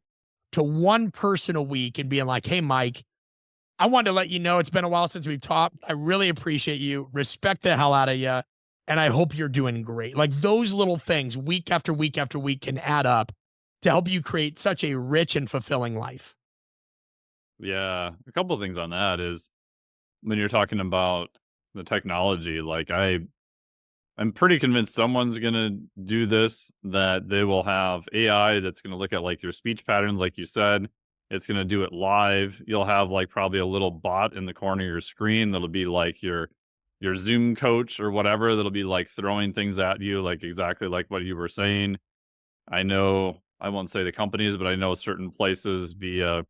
to one person a week and being like, hey, Mike, I wanted to let you know it's been a while since we've talked. I really appreciate you. Respect the hell out of you. And I hope you're doing great. Like those little things week after week after week can add up to help you create such a rich and fulfilling life.
Yeah. A couple of things on that is, when you're talking about the technology, like I'm pretty convinced someone's going to do this, that they will have AI that's going to look at like your speech patterns, like you said. It's going to do it live. You'll have like probably a little bot in the corner of your screen that'll be like your Zoom coach or whatever, that'll be like throwing things at you, like exactly like what you were saying. I know, I won't say the companies, but I know certain places via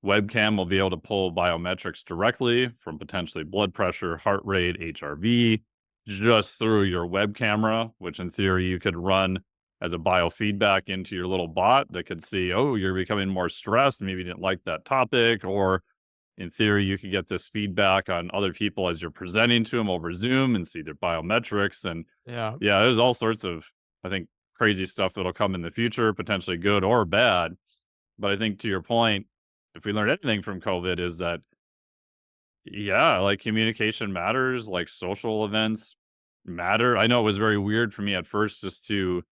webcam will be able to pull biometrics directly from potentially blood pressure, heart rate, HRV, just through your web camera, which in theory you could run as a biofeedback into your little bot that could see, oh, you're becoming more stressed, maybe you didn't like that topic, or in theory you could get this feedback on other people as you're presenting to them over Zoom and see their biometrics. And yeah, there's all sorts of, I think, crazy stuff that'll come in the future, potentially good or bad. But I think to your point, if we learned anything from COVID, is that, like communication matters, like social events matter. I know it was very weird for me at first just to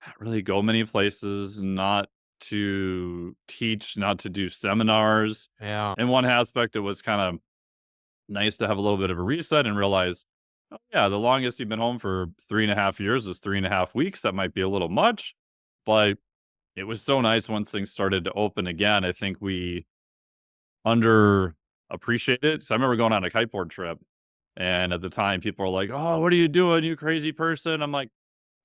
not really go many places, not to teach, not to do seminars.
Yeah.
In one aspect, it was kind of nice to have a little bit of a reset and realize, oh, yeah, the longest you've been home for 3.5 years is 3.5 weeks. That might be a little much, but it was so nice once things started to open again. I think we underappreciated it. So I remember going on a kiteboard trip, and at the time people were like, oh, what are you doing, you crazy person? I'm like,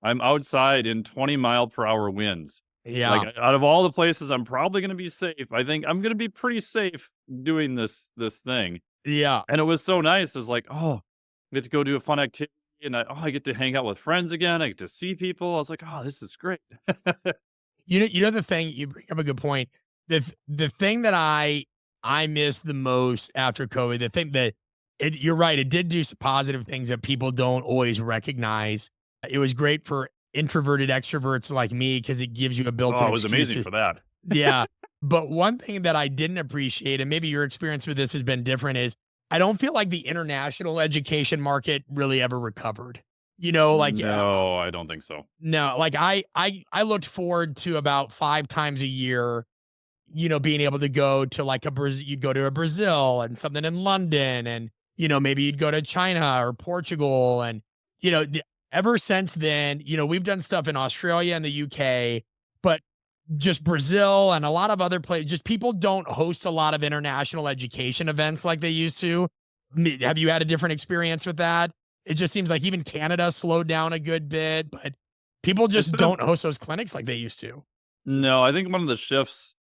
I'm outside in 20-mile-per-hour winds.
Yeah.
Like, out of all the places I'm probably going to be safe, I think I'm going to be pretty safe doing this thing.
Yeah.
And it was so nice. It was like, oh, we get to go do a fun activity. and I get to hang out with friends again. I get to see people. I was like, oh, this is great.
You know the thing, you bring up a good point. The thing that I miss the most after COVID, the thing that you're right, it did do some positive things that people don't always recognize. It was great for introverted extroverts like me because it gives you a
Oh,
built-in
it was
excuse.
amazing for that.
Yeah. But one thing that I didn't appreciate, and maybe your experience with this has been different, is I don't feel like the international education market really ever recovered. Like
No, I don't think so.
no, like I looked forward to about 5 times a year, being able to go to like a Brazil, you'd go to a Brazil and something in London, and maybe you'd go to China or Portugal, and you know, th- ever since then, we've done stuff in Australia and the UK, but just Brazil and a lot of other places, just people don't host a lot of international education events like they used to. Have you had a different experience with that? It just seems like even Canada slowed down a good bit, but people
It's
just
been a
don't host those clinics like they used to.
no, I think one of the shifts,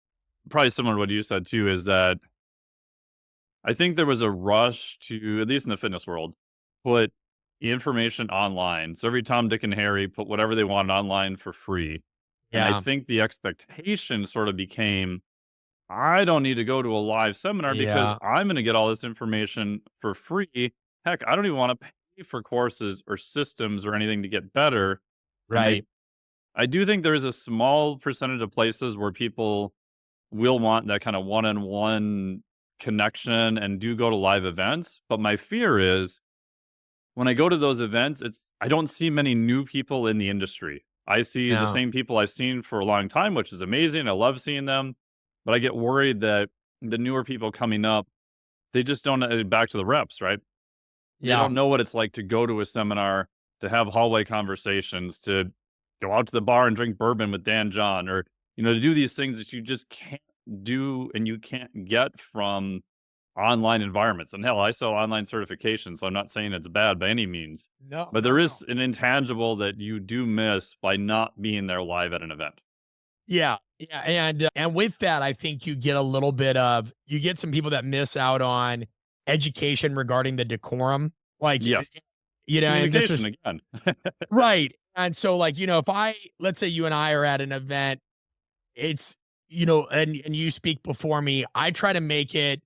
probably similar to what you said too, is that I think there was a rush to, at least in the fitness world, put information online. So every Tom, Dick, and Harry put whatever they wanted online for free. And I
Yeah.
think the expectation sort of became, I don't need to go to a live seminar because
Yeah.
I'm going to get all this information for free. Heck, I don't even want to pay for courses or systems or anything to get better. And
Right.
I do think there is a small percentage of places where people will want that kind of one-on-one connection and do go to live events. But my fear is when I go to those events, I don't see many new people in the industry. I see the
No.
same people I've seen for a long time, which is amazing. I love seeing them, but I get worried that the newer people coming up, they just don't back to the reps, right? They
Yeah.
don't know what it's like to go to a seminar, to have hallway conversations, to go out to the bar and drink bourbon with Dan John, or to do these things that you just can't do and you can't get from online environments. And hell, I sell online certification, so I'm not saying it's bad by any means.
No,
But there
no, no.
is an intangible that you do miss by not being there live at an event.
Yeah. Yeah. And with that, I think you get some people that miss out on education regarding the decorum. Like,
Yes.
and this
Communication
was
again.
right. And so, like, let's say you and I are at an event, it's, and you speak before me, I try to make it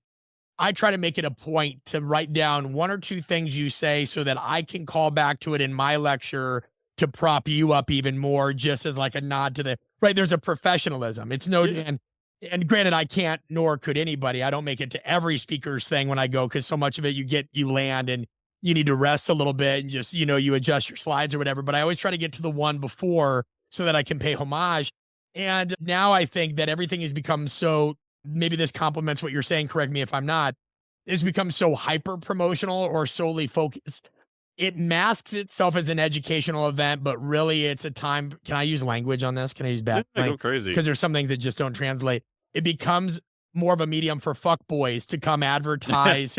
a point to write down one or two things you say so that I can call back to it in my lecture to prop you up even more, just as like a nod to the right. There's a professionalism. It's no,
Yeah.
and granted, I can't, nor could anybody. I don't make it to every speaker's thing when I go because so much of it you land and you need to rest a little bit and just, you adjust your slides or whatever. But I always try to get to the one before so that I can pay homage. And now I think that everything has become so, maybe this complements what you're saying, correct me if I'm not, it's become so hyper promotional or solely focused. It masks itself as an educational event, but really it's a time. Can I use language on this? Can I use
Yeah,
bad
go
language?
crazy.
Because there's some things that just don't translate. It becomes more of a medium for fuck boys to come advertise.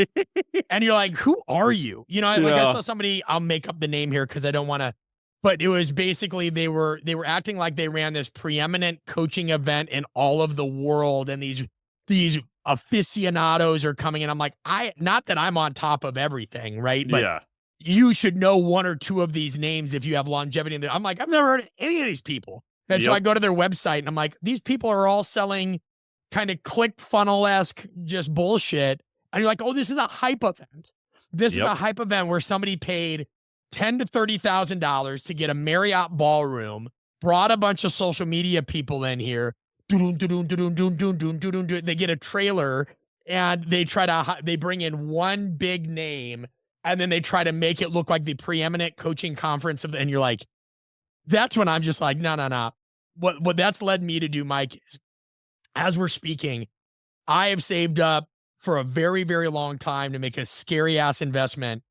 And you're like, who are you? Like I
Yeah.
saw somebody, I'll make up the name here because I don't want to, but it was basically they were acting like they ran this preeminent coaching event in all of the world, and these aficionados are coming in. I'm like, not that I'm on top of everything, right? But
Yeah.
you should know one or two of these names if you have longevity in there. I'm like, I've never heard of any of these people. And so I
Yep.
go to their website and I'm like, these people are all selling kind of click funnel-esque just bullshit. And you're like, oh, this is a hype event. This is
Yep.
a hype event where somebody paid $10,000 to $30,000 to get a Marriott ballroom, brought a bunch of social media people in here. They get a trailer and they bring in one big name and then they try to make it look like the preeminent coaching conference and you're like, that's when I'm just like, no, no, no. What that's led me to do, Mike, is as we're speaking, I have saved up for a very, very long time to make a scary ass investment.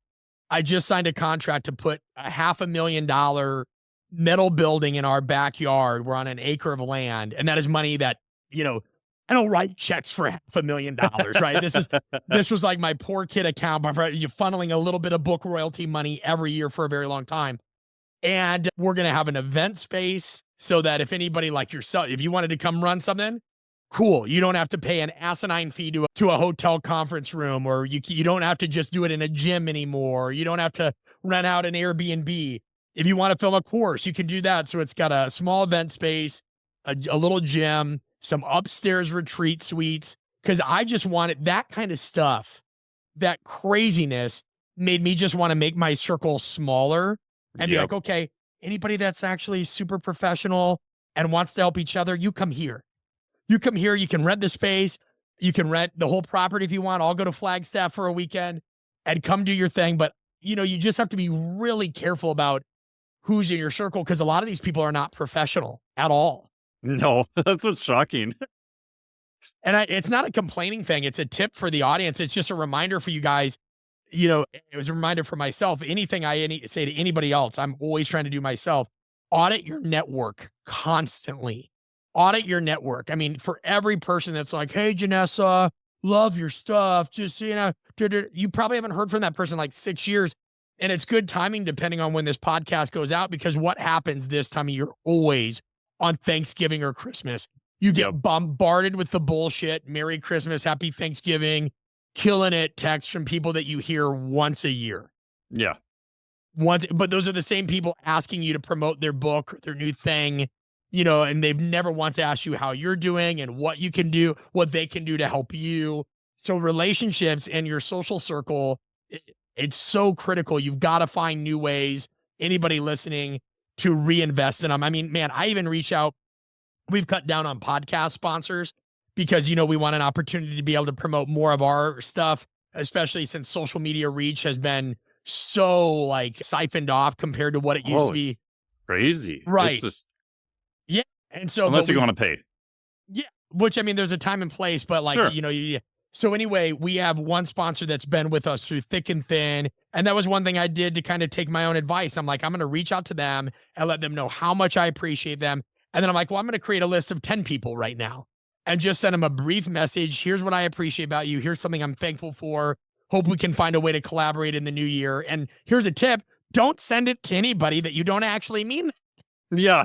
I just signed a contract to put a $500,000 metal building in our backyard. We're on an acre of land, and that is money that, I don't write checks for $500,000, right? This was like my poor kid account, but you're funneling a little bit of book royalty money every year for a very long time. And we're going to have an event space so that if anybody like yourself, if you wanted to come run something, cool. You don't have to pay an asinine fee to a hotel conference room, or you don't have to just do it in a gym anymore. You don't have to rent out an Airbnb. If you want to film a course, you can do that. So it's got a small event space, a little gym, some upstairs retreat suites. Cause I just wanted that kind of stuff. That craziness made me just want to make my circle smaller and be like, okay, anybody that's actually super professional and wants to help each other, you come here. You come here, you can rent the space, you can rent the whole property if you want. I'll go to Flagstaff for a weekend and come do your thing. But, you know, you just have to be really careful about who's in your circle because a lot of these people are not professional at all.
No, that's what's shocking.
And it's not a complaining thing. It's a tip for the audience. It's just a reminder for you guys. You know, it was a reminder for myself. Anything I say to anybody else, I'm always trying to do myself. Audit your network constantly. Audit your network. I mean, for every person that's like, hey, Janessa, love your stuff. Just, you know, you probably haven't heard from that person in like 6 years. And it's good timing depending on when this podcast goes out, because what happens this time of year always on Thanksgiving or Christmas, you get bombarded with the bullshit. Merry Christmas, Happy Thanksgiving, killing it texts from people that you hear once a year.
Yeah.
But those are the same people asking you to promote their book or their new thing, you know, and they've never once asked you how you're doing and what you can do, what they can do to help you. So relationships and your social circle, it's so critical. You've got to find new ways, anybody listening, to reinvest in them. I mean, man, I even reach out. We've cut down on podcast sponsors because, you know, we want an opportunity to be able to promote more of our stuff, especially since social media reach has been so like siphoned off compared to what it used to be.
Crazy.
Right.
It's just,
yeah. And so,
unless you're going to pay.
Yeah. Which, I mean, there's a time and place, but like, you know, so anyway, we have one sponsor that's been with us through thick and thin. And that was one thing I did to kind of take my own advice. I'm like, I'm going to reach out to them and let them know how much I appreciate them. And then I'm like, well, I'm going to create a list of 10 people right now and just send them a brief message. Here's what I appreciate about you. Here's something I'm thankful for. Hope we can find a way to collaborate in the new year. And here's a tip. Don't send it to anybody that you don't actually mean.
Yeah.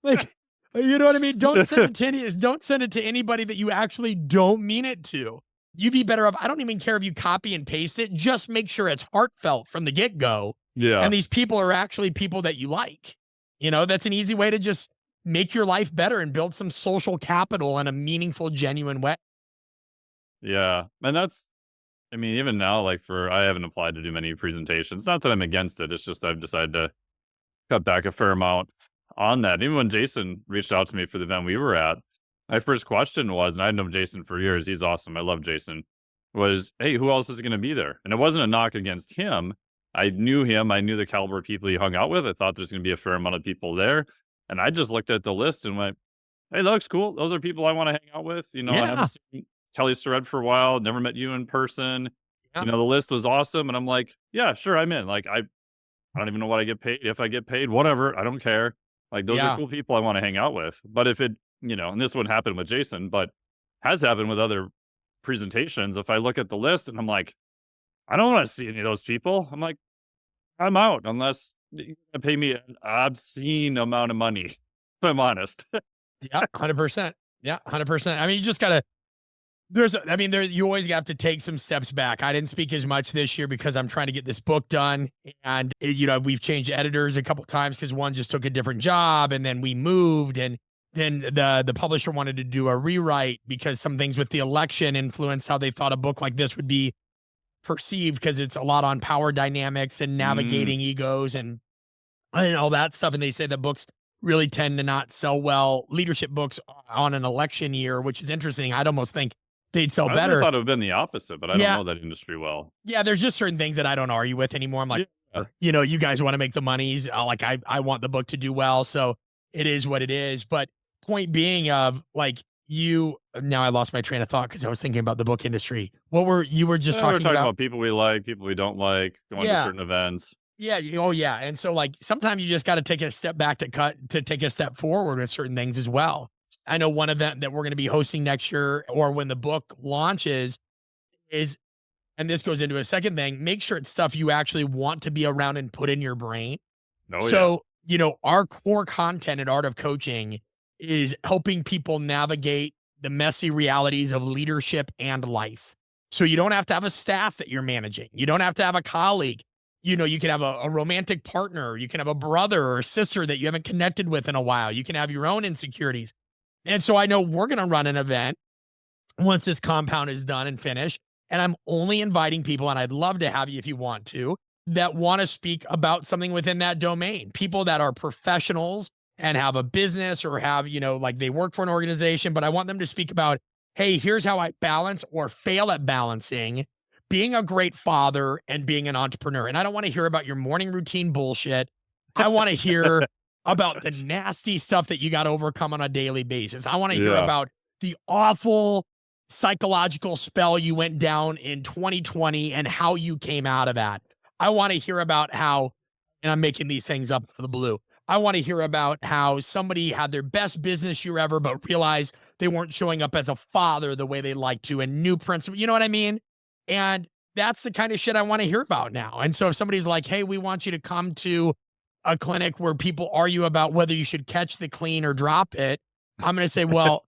Like, you know what I mean? Don't send it to anybody that you actually don't mean it to. You'd be better off. I don't even care if you copy and paste it. Just make sure it's heartfelt from the get-go.
Yeah.
And these people are actually people that you like. You know, that's an easy way to just make your life better and build some social capital in a meaningful, genuine way.
Yeah. And that's, I mean, even now, like I haven't applied to do many presentations. Not that I'm against it. It's just I've decided to cut back a fair amount on that. Even when Jason reached out to me for the event we were at, my first question was, and I've known Jason for years, he's awesome, I love Jason, was, hey, who else is going to be there? And it wasn't a knock against him. I knew him. I knew the caliber of people he hung out with. I thought there's going to be a fair amount of people there. And I just looked at the list and went, hey, that looks cool. Those are people I want to hang out with. You know, I haven't seen Kelly Starrett for a while, never met you in person. You know, the list was awesome. And I'm like, yeah, sure, I'm in. Like, I don't even know what I get paid. If I get paid, whatever, I don't care. Like, those are cool people I want to hang out with. But if it, you know, and this wouldn't happen with Jason, but has happened with other presentations. If I look at the list and I'm like, I don't want to see any of those people, I'm like, I'm out unless you pay me an obscene amount of money, if I'm honest.
Yeah, 100%. Yeah, 100%. I mean, you just got to, you always have to take some steps back. I didn't speak as much this year because I'm trying to get this book done. And, you know, we've changed editors a couple times because one just took a different job and then we moved. And then the publisher wanted to do a rewrite because some things with the election influenced how they thought a book like this would be perceived, because it's a lot on power dynamics and navigating egos and all that stuff. And they say that books really tend to not sell well, leadership books on an election year, which is interesting. I'd almost think they'd sell better.
I thought it would have been the opposite, but I don't know that industry well.
Yeah, there's just certain things that I don't argue with anymore. I'm like, you know, you guys want to make the monies. Like, I want the book to do well. So it is what it is. But point being of like, now I lost my train of thought because I was thinking about the book industry. You were just talking about
people we like, people we don't like, going to certain events.
Yeah. Oh yeah. And so like, sometimes you just got to take a step back to take a step forward with certain things as well. I know one event that we're going to be hosting next year, or when the book launches, is, and this goes into a second thing, make sure it's stuff you actually want to be around and put in your brain. You know, our core content at Art of Coaching is helping people navigate the messy realities of leadership and life. So you don't have to have a staff that you're managing. You don't have to have a colleague. You can have a romantic partner, you can have a brother or sister that you haven't connected with in a while. You can have your own insecurities. And so I know we're going to run an event once this compound is done and finished. And I'm only inviting people, and I'd love to have you if you that want to speak about something within that domain. People that are professionals and have a business or have, like they work for an organization, but I want them to speak about, hey, here's how I balance or fail at balancing being a great father and being an entrepreneur. And I don't want to hear about your morning routine bullshit. I want to hear about the nasty stuff that you got to overcome on a daily basis. I want to hear
Yeah.
about the awful psychological spell you went down in 2020 and how you came out of that. I want to hear about how, and I'm making these things up for the blue. I want to hear about how somebody had their best business year ever, but realized they weren't showing up as a father the way they like to, and new principles. You know what I mean? And that's the kind of shit I want to hear about now. And so if somebody's like, hey, we want you to come to a clinic where people argue about whether you should catch the clean or drop it, I'm going to say, well,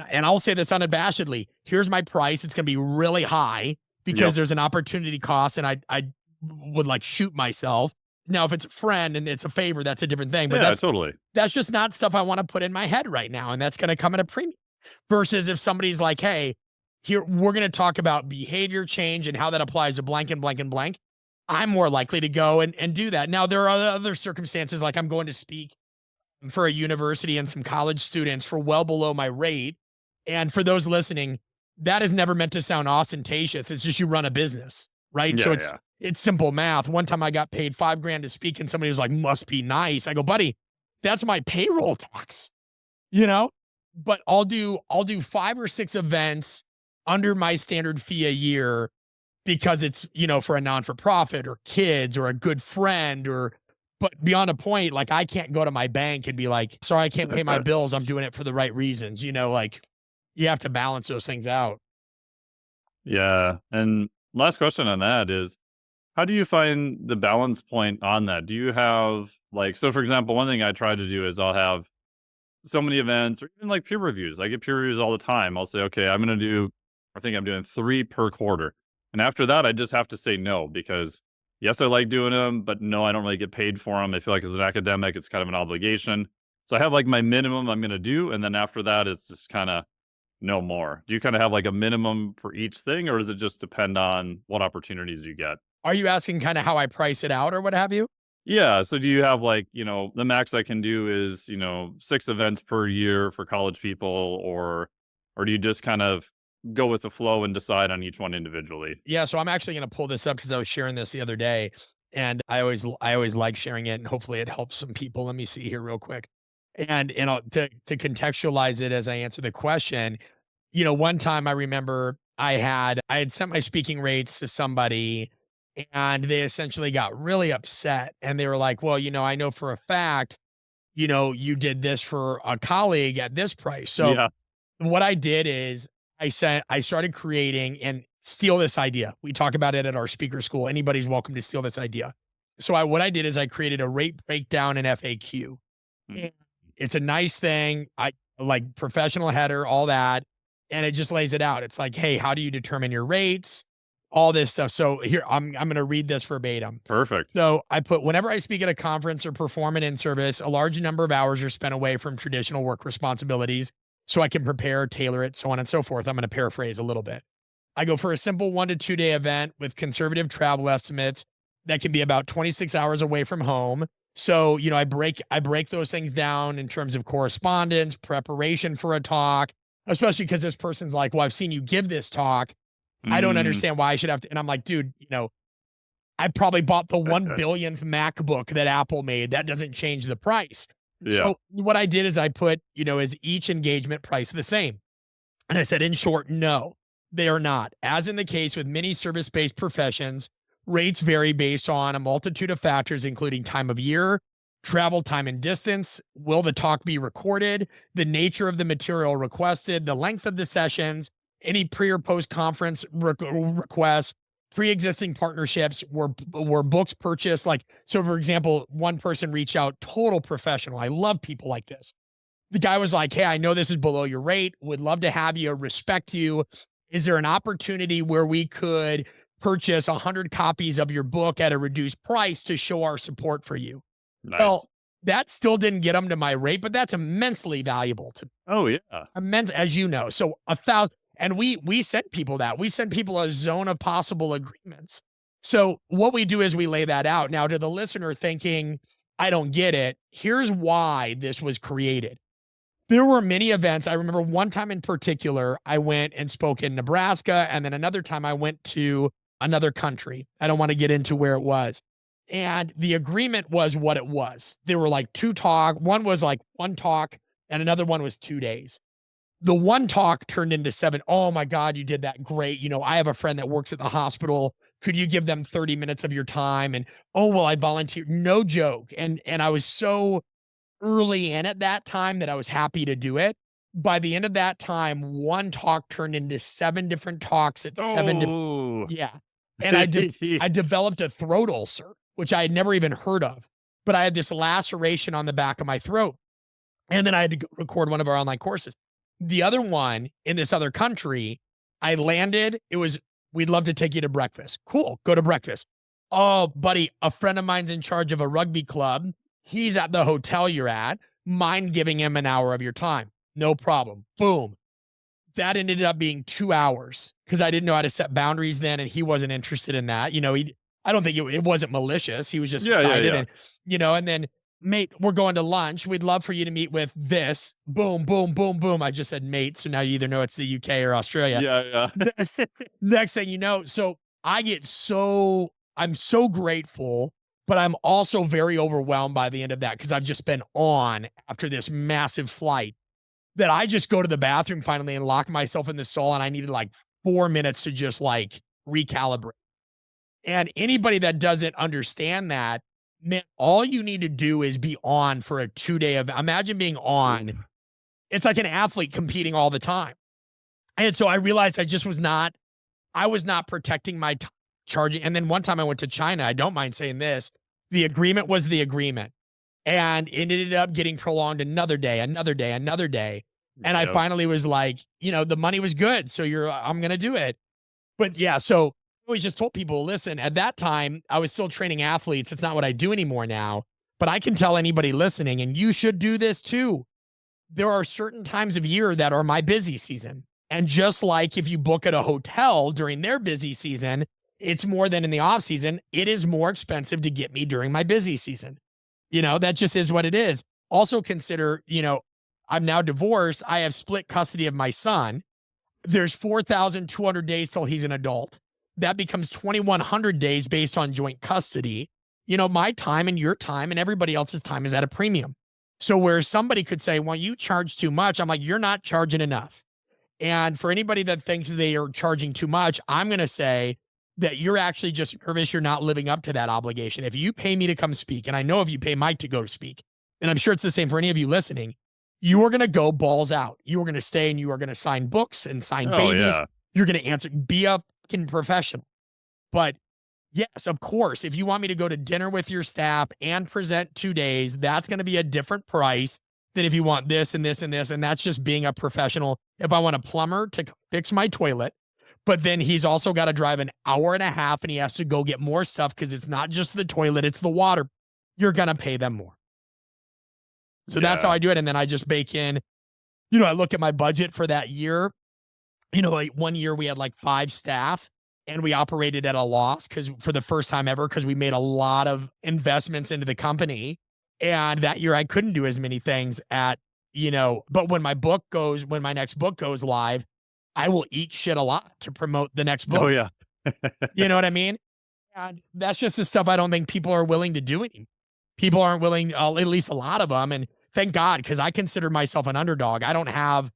and I'll say this unabashedly, here's my price. It's going to be really high because there's an opportunity cost, and I would like shoot myself. Now, if it's a friend and it's a favor, that's a different thing. But that's just not stuff I want to put in my head right now. And that's going to come at a premium versus if somebody's like, hey, here, we're going to talk about behavior change and how that applies to blank and blank and blank. I'm more likely to go and do that. Now, there are other circumstances, like I'm going to speak for a university and some college students for well below my rate. And for those listening, that is never meant to sound ostentatious. It's just you run a business, right? So it's simple math. One time I got paid $5,000 to speak, and somebody was like, must be nice. I go, buddy, that's my payroll tax, but I'll do 5 or 6 events under my standard fee a year because it's, for a non-for-profit or kids or a good friend but beyond a point, like I can't go to my bank and be like, sorry, I can't pay my bills. I'm doing it for the right reasons. Like you have to balance those things out.
Yeah. And last question on that is, how do you find the balance point on that? Do you have so for example, one thing I try to do is I'll have so many events or even like peer reviews. I get peer reviews all the time. I'll say, okay, I think I'm doing 3 per quarter. And after that, I just have to say no, because yes, I like doing them, but no, I don't really get paid for them. I feel like as an academic, it's kind of an obligation. So I have like my minimum I'm going to do. And then after that, it's just kind of no more. Do you kind of have like a minimum for each thing, or does it just depend on what opportunities you get?
Are you asking kind of how I price it out or what have you?
Yeah. So do you have the max I can do is, 6 events per year for college people, or do you just kind of go with the flow and decide on each one individually?
Yeah. So I'm actually going to pull this up because I was sharing this the other day, and I always like sharing it, and hopefully it helps some people. Let me see here real quick. And to contextualize it as I answer the question, one time I remember I had sent my speaking rates to somebody, and they essentially got really upset, and they were like, well, I know for a fact, you did this for a colleague at this price. So what I did is I started creating and steal this idea. We talk about it at our speaker school. Anybody's welcome to steal this idea. So what I did is I created a rate breakdown and FAQ. And it's a nice thing. I like professional header, all that. And it just lays it out. It's like, hey, how do you determine your rates? All this stuff. So here, I'm going to read this verbatim.
Perfect.
So I put, whenever I speak at a conference or perform an in-service, a large number of hours are spent away from traditional work responsibilities so I can prepare, tailor it, so on and so forth. I'm going to paraphrase a little bit. I go for a simple 1 to 2 day event with conservative travel estimates that can be about 26 hours away from home. So, I break those things down in terms of correspondence, preparation for a talk, especially because this person's like, well, I've seen you give this talk. I don't understand why I should have to. And I'm like, dude, I probably bought the 1 billionth MacBook that Apple made. That doesn't change the price. Yeah. So what I did is I put, is each engagement price the same? And I said, in short, no, they are not. As in the case with many service-based professions, rates vary based on a multitude of factors, including time of year, travel time and distance, will the talk be recorded, the nature of the material requested, the length of the sessions, any pre or post conference requests, pre-existing partnerships, were books purchased. So for example, one person reached out, total professional. I love people like this. The guy was like, hey, I know this is below your rate. Would love to have you, respect you. Is there an opportunity where we could purchase 100 copies of your book at a reduced price to show our support for you.
Nice.
Well, that still didn't get them to my rate, but that's immensely valuable to me.
Oh yeah.
Immense, as you know. So 1,000, and we sent people that. We sent people a zone of possible agreements. So what we do is we lay that out. Now, to the listener thinking, I don't get it, here's why this was created. There were many events. I remember one time in particular, I went and spoke in Nebraska, and then another time I went to another country. I don't want to get into where it was. And the agreement was what it was. There were like 2 talk. One was like 1 talk, and another one was 2 days. The 1 talk turned into 7. Oh my God, you did that great. I have a friend that works at the hospital. Could you give them 30 minutes of your time? And oh, well, I volunteer. No joke. And I was so early in at that time that I was happy to do it. By the end of that time, 1 talk turned into 7 different talks at 7 different.
Oh.
Yeah. And I developed a throat ulcer, which I had never even heard of, but I had this laceration on the back of my throat. And then I had to record one of our online courses. The other one in this other country, I landed. We'd love to take you to breakfast. Cool. Go to breakfast. Oh, buddy, a friend of mine's in charge of a rugby club. He's at the hotel you're at. Mind giving him an hour of your time? No problem. Boom. That ended up being 2 hours because I didn't know how to set boundaries then, and he wasn't interested in that. I don't think it wasn't malicious. He was just excited.
Yeah.
And then, mate, we're going to lunch. We'd love for you to meet with this. Boom, boom, boom, boom. I just said mate, so now you either know it's the UK or Australia.
Yeah.
Next thing you know, so I'm so grateful, but I'm also very overwhelmed by the end of that because I've just been on after this massive flight that I just go to the bathroom finally and lock myself in the stall, and I needed like 4 minutes to just like recalibrate. And anybody that doesn't understand that, man, all you need to do is be on for a 2-day event. Imagine being on. Ooh. It's like an athlete competing all the time. And so I realized I was not protecting my charging. And then one time I went to China. I don't mind saying this. The agreement was the agreement. And it ended up getting prolonged another day. And I finally was like, the money was good. So I'm going to do it. But yeah, so I always just told people, listen, at that time, I was still training athletes. It's not what I do anymore now. But I can tell anybody listening, and you should do this too. There are certain times of year that are my busy season. And just like if you book at a hotel during their busy season, it's more than in the off season. It is more expensive to get me during my busy season. That just is what it is. Also consider, I'm now divorced. I have split custody of my son. There's 4,200 days till he's an adult. That becomes 2,100 days based on joint custody. My time and your time and everybody else's time is at a premium. So where somebody could say, well, you charge too much. I'm like, you're not charging enough. And for anybody that thinks they are charging too much, I'm going to say that you're actually just nervous you're not living up to that obligation. If you pay me to come speak, and I know if you pay Mike to go speak, and I'm sure it's the same for any of you listening, you are going to go balls out. You are going to stay and you are going to sign books and sign babies. Yeah. You're going to answer, be a fucking professional. But yes, of course, if you want me to go to dinner with your staff and present 2 days, that's going to be a different price than if you want this and this and this. And that's just being a professional. If I want a plumber to fix my toilet, but then he's also got to drive an hour and a half and he has to go get more stuff because it's not just the toilet, it's the water. You're going to pay them more. So that's how I do it. And then I just bake in, I look at my budget for that year. Like one year we had like 5 staff and we operated at a loss for the first time ever, because we made a lot of investments into the company. And that year I couldn't do as many things but when my next book goes live, I will eat shit a lot to promote the next book.
Oh, yeah.
You know what I mean? And that's just the stuff I don't think people are willing to do anymore. People aren't willing, at least a lot of them. And thank God, because I consider myself an underdog. I don't have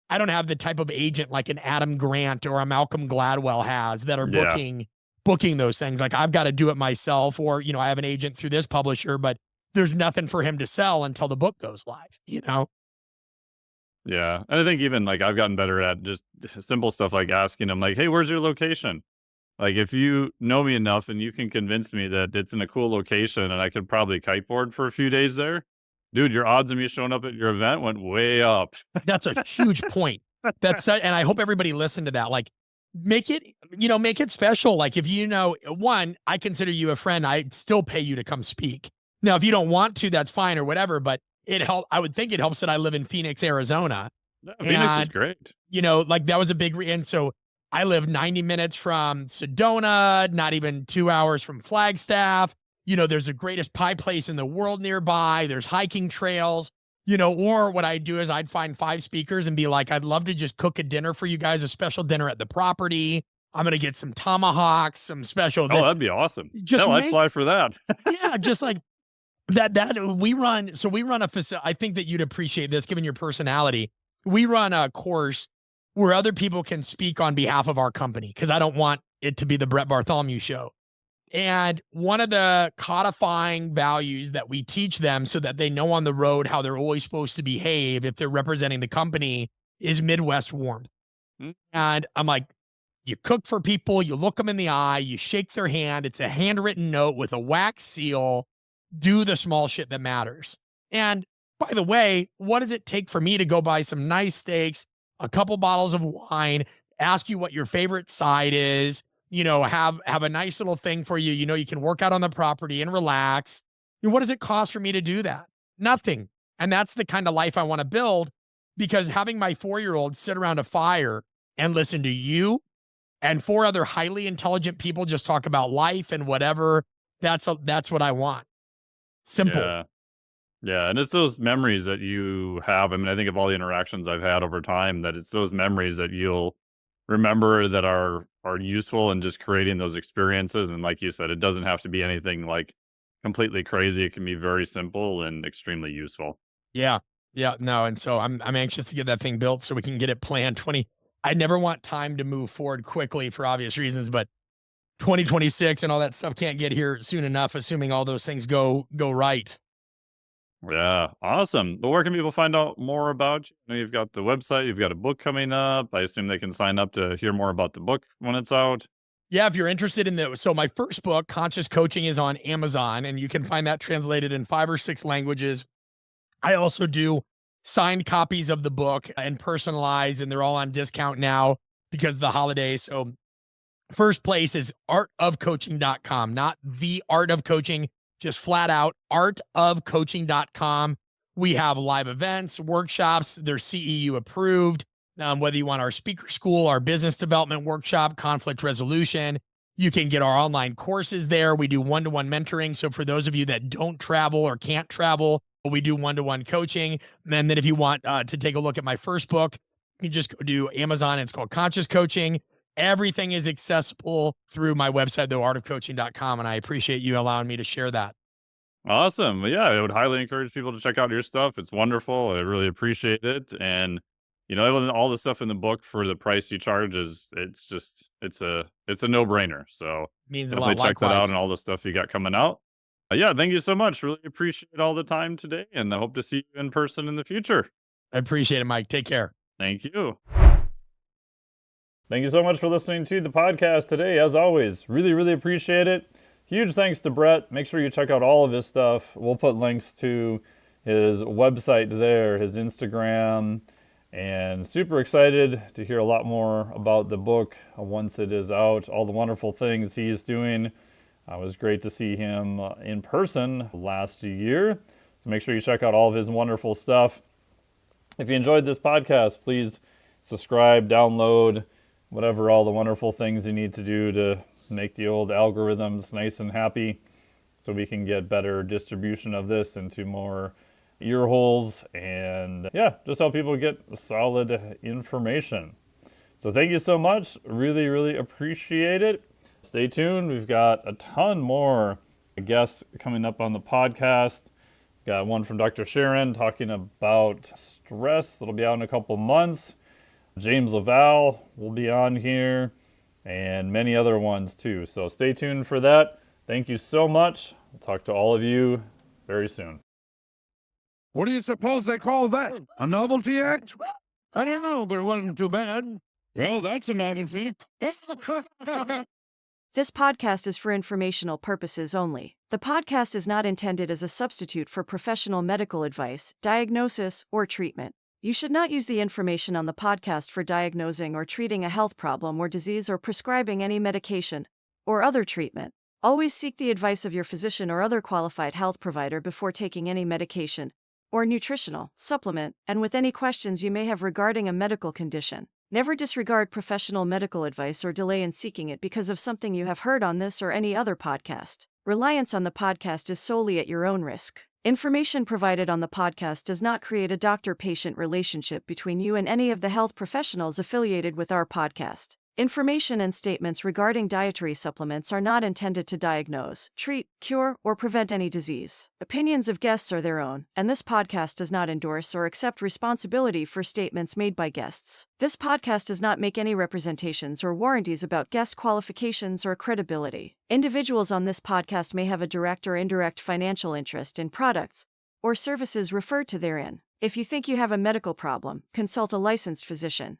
the type of agent like an Adam Grant or a Malcolm Gladwell has that are booking those things. Like I've got to do it myself, or, I have an agent through this publisher, but there's nothing for him to sell until the book goes live,
Yeah. And I think even like I've gotten better at just simple stuff like asking them like, hey, where's your location? Like if you know me enough and you can convince me that it's in a cool location and I could probably kiteboard for a few days there, dude, your odds of me showing up at your event went way up.
That's a huge point. And I hope everybody listened to that. Like make it special. Like if one, I consider you a friend, I'd still pay you to come speak. Now, if you don't want to, that's fine or whatever, but I would think it helps that I live in Phoenix, Arizona.
Yeah, Phoenix is great.
Like that was a big, and so I live 90 minutes from Sedona, not even 2 hours from Flagstaff. There's the greatest pie place in the world nearby. There's hiking trails, or what I'd do is I'd find 5 speakers and be like, I'd love to just cook a dinner for you guys, a special dinner at the property. I'm going to get some tomahawks, some special.
Oh, that'd be awesome.
Just
I'd fly for that.
Yeah, just like that we run a facility. I think that you'd appreciate this given your personality. We run a course where other people can speak on behalf of our company because I don't want it to be the Brett Bartholomew show. And one of the codifying values that we teach them so that they know on the road how they're always supposed to behave if they're representing the company is Midwest warmth. And I'm like, you cook for people, you look them in the eye, you shake their hand. It's a handwritten note with a wax seal. Do the small shit that matters. And by the way, what does it take for me to go buy some nice steaks, a couple bottles of wine, ask you what your favorite side is, have a nice little thing for you. You can work out on the property and relax. What does it cost for me to do that? Nothing. And that's the kind of life I want to build, because having my 4-year-old sit around a fire and listen to you and 4 other highly intelligent people just talk about life and whatever, that's what I want. Simple.
Yeah. And it's those memories that you have. I mean, I think of all the interactions I've had over time, that it's those memories that you'll remember that are useful in just creating those experiences. And like you said, it doesn't have to be anything like completely crazy. It can be very simple and extremely useful.
Yeah. Yeah. No. And so I'm anxious to get that thing built so we can get it planned. I never want time to move forward quickly for obvious reasons, but 2026 and all that stuff can't get here soon enough, assuming all those things go right.
Yeah, awesome. But where can people find out more about you? I know you've got the website, you've got a book coming up. I assume they can sign up to hear more about the book when it's out.
Yeah, if you're interested in so my first book, Conscious Coaching, is on Amazon, and you can find that translated in 5 or 6 languages. I also do signed copies of the book and personalized, and they're all on discount now because of the holidays. So first place is artofcoaching.com, not the art of coaching, just flat out artofcoaching.com. We have live events, workshops, they're CEU approved. Whether you want our speaker school, our business development workshop, conflict resolution, you can get our online courses there. We do one-to-one mentoring. So for those of you that don't travel or can't travel, we do one-to-one coaching. And then if you want to take a look at my first book, you just go to Amazon. It's called Conscious Coaching. Everything is accessible through my website, though, artofcoaching.com. And I appreciate you allowing me to share that.
Awesome. Well, yeah, I would highly encourage people to check out your stuff. It's wonderful. I really appreciate it. And all the stuff in the book for the price you charge it's a no-brainer. So
Means a
definitely
lot.
check that
Likewise.
out and all the stuff you got coming out. Yeah, thank you so much. Really appreciate all the time today, and I hope to see you in person in the future.
I appreciate it, Mike. Take care.
Thank you. Thank you so much for listening to the podcast today. As always, really, really appreciate it. Huge thanks to Brett. Make sure you check out all of his stuff. We'll put links to his website there, his Instagram, and super excited to hear a lot more about the book once it is out, all the wonderful things he's doing. It was great to see him in person last year. So make sure you check out all of his wonderful stuff. If you enjoyed this podcast, please subscribe, download, whatever all the wonderful things you need to do to make the old algorithms nice and happy so we can get better distribution of this into more ear holes and just help people get solid information. So thank you so much. Really, really appreciate it. Stay tuned. We've got a ton more guests coming up on the podcast. Got one from Dr. Sharon talking about stress. That'll be out in a couple months. James Laval will be on here, and many other ones too. So stay tuned for that. Thank you so much. I'll talk to all of you very soon.
What do you suppose they call that? A novelty act? I don't know, but it wasn't too bad. Well, that's a novelty.
This podcast is for informational purposes only. The podcast is not intended as a substitute for professional medical advice, diagnosis, or treatment. You should not use the information on the podcast for diagnosing or treating a health problem or disease or prescribing any medication or other treatment. Always seek the advice of your physician or other qualified health provider before taking any medication or nutritional supplement, and with any questions you may have regarding a medical condition. Never disregard professional medical advice or delay in seeking it because of something you have heard on this or any other podcast. Reliance on the podcast is solely at your own risk. Information provided on the podcast does not create a doctor-patient relationship between you and any of the health professionals affiliated with our podcast. Information and statements regarding dietary supplements are not intended to diagnose, treat, cure, or prevent any disease. Opinions of guests are their own, and this podcast does not endorse or accept responsibility for statements made by guests. This podcast does not make any representations or warranties about guest qualifications or credibility. Individuals on this podcast may have a direct or indirect financial interest in products or services referred to therein. If you think you have a medical problem, consult a licensed physician.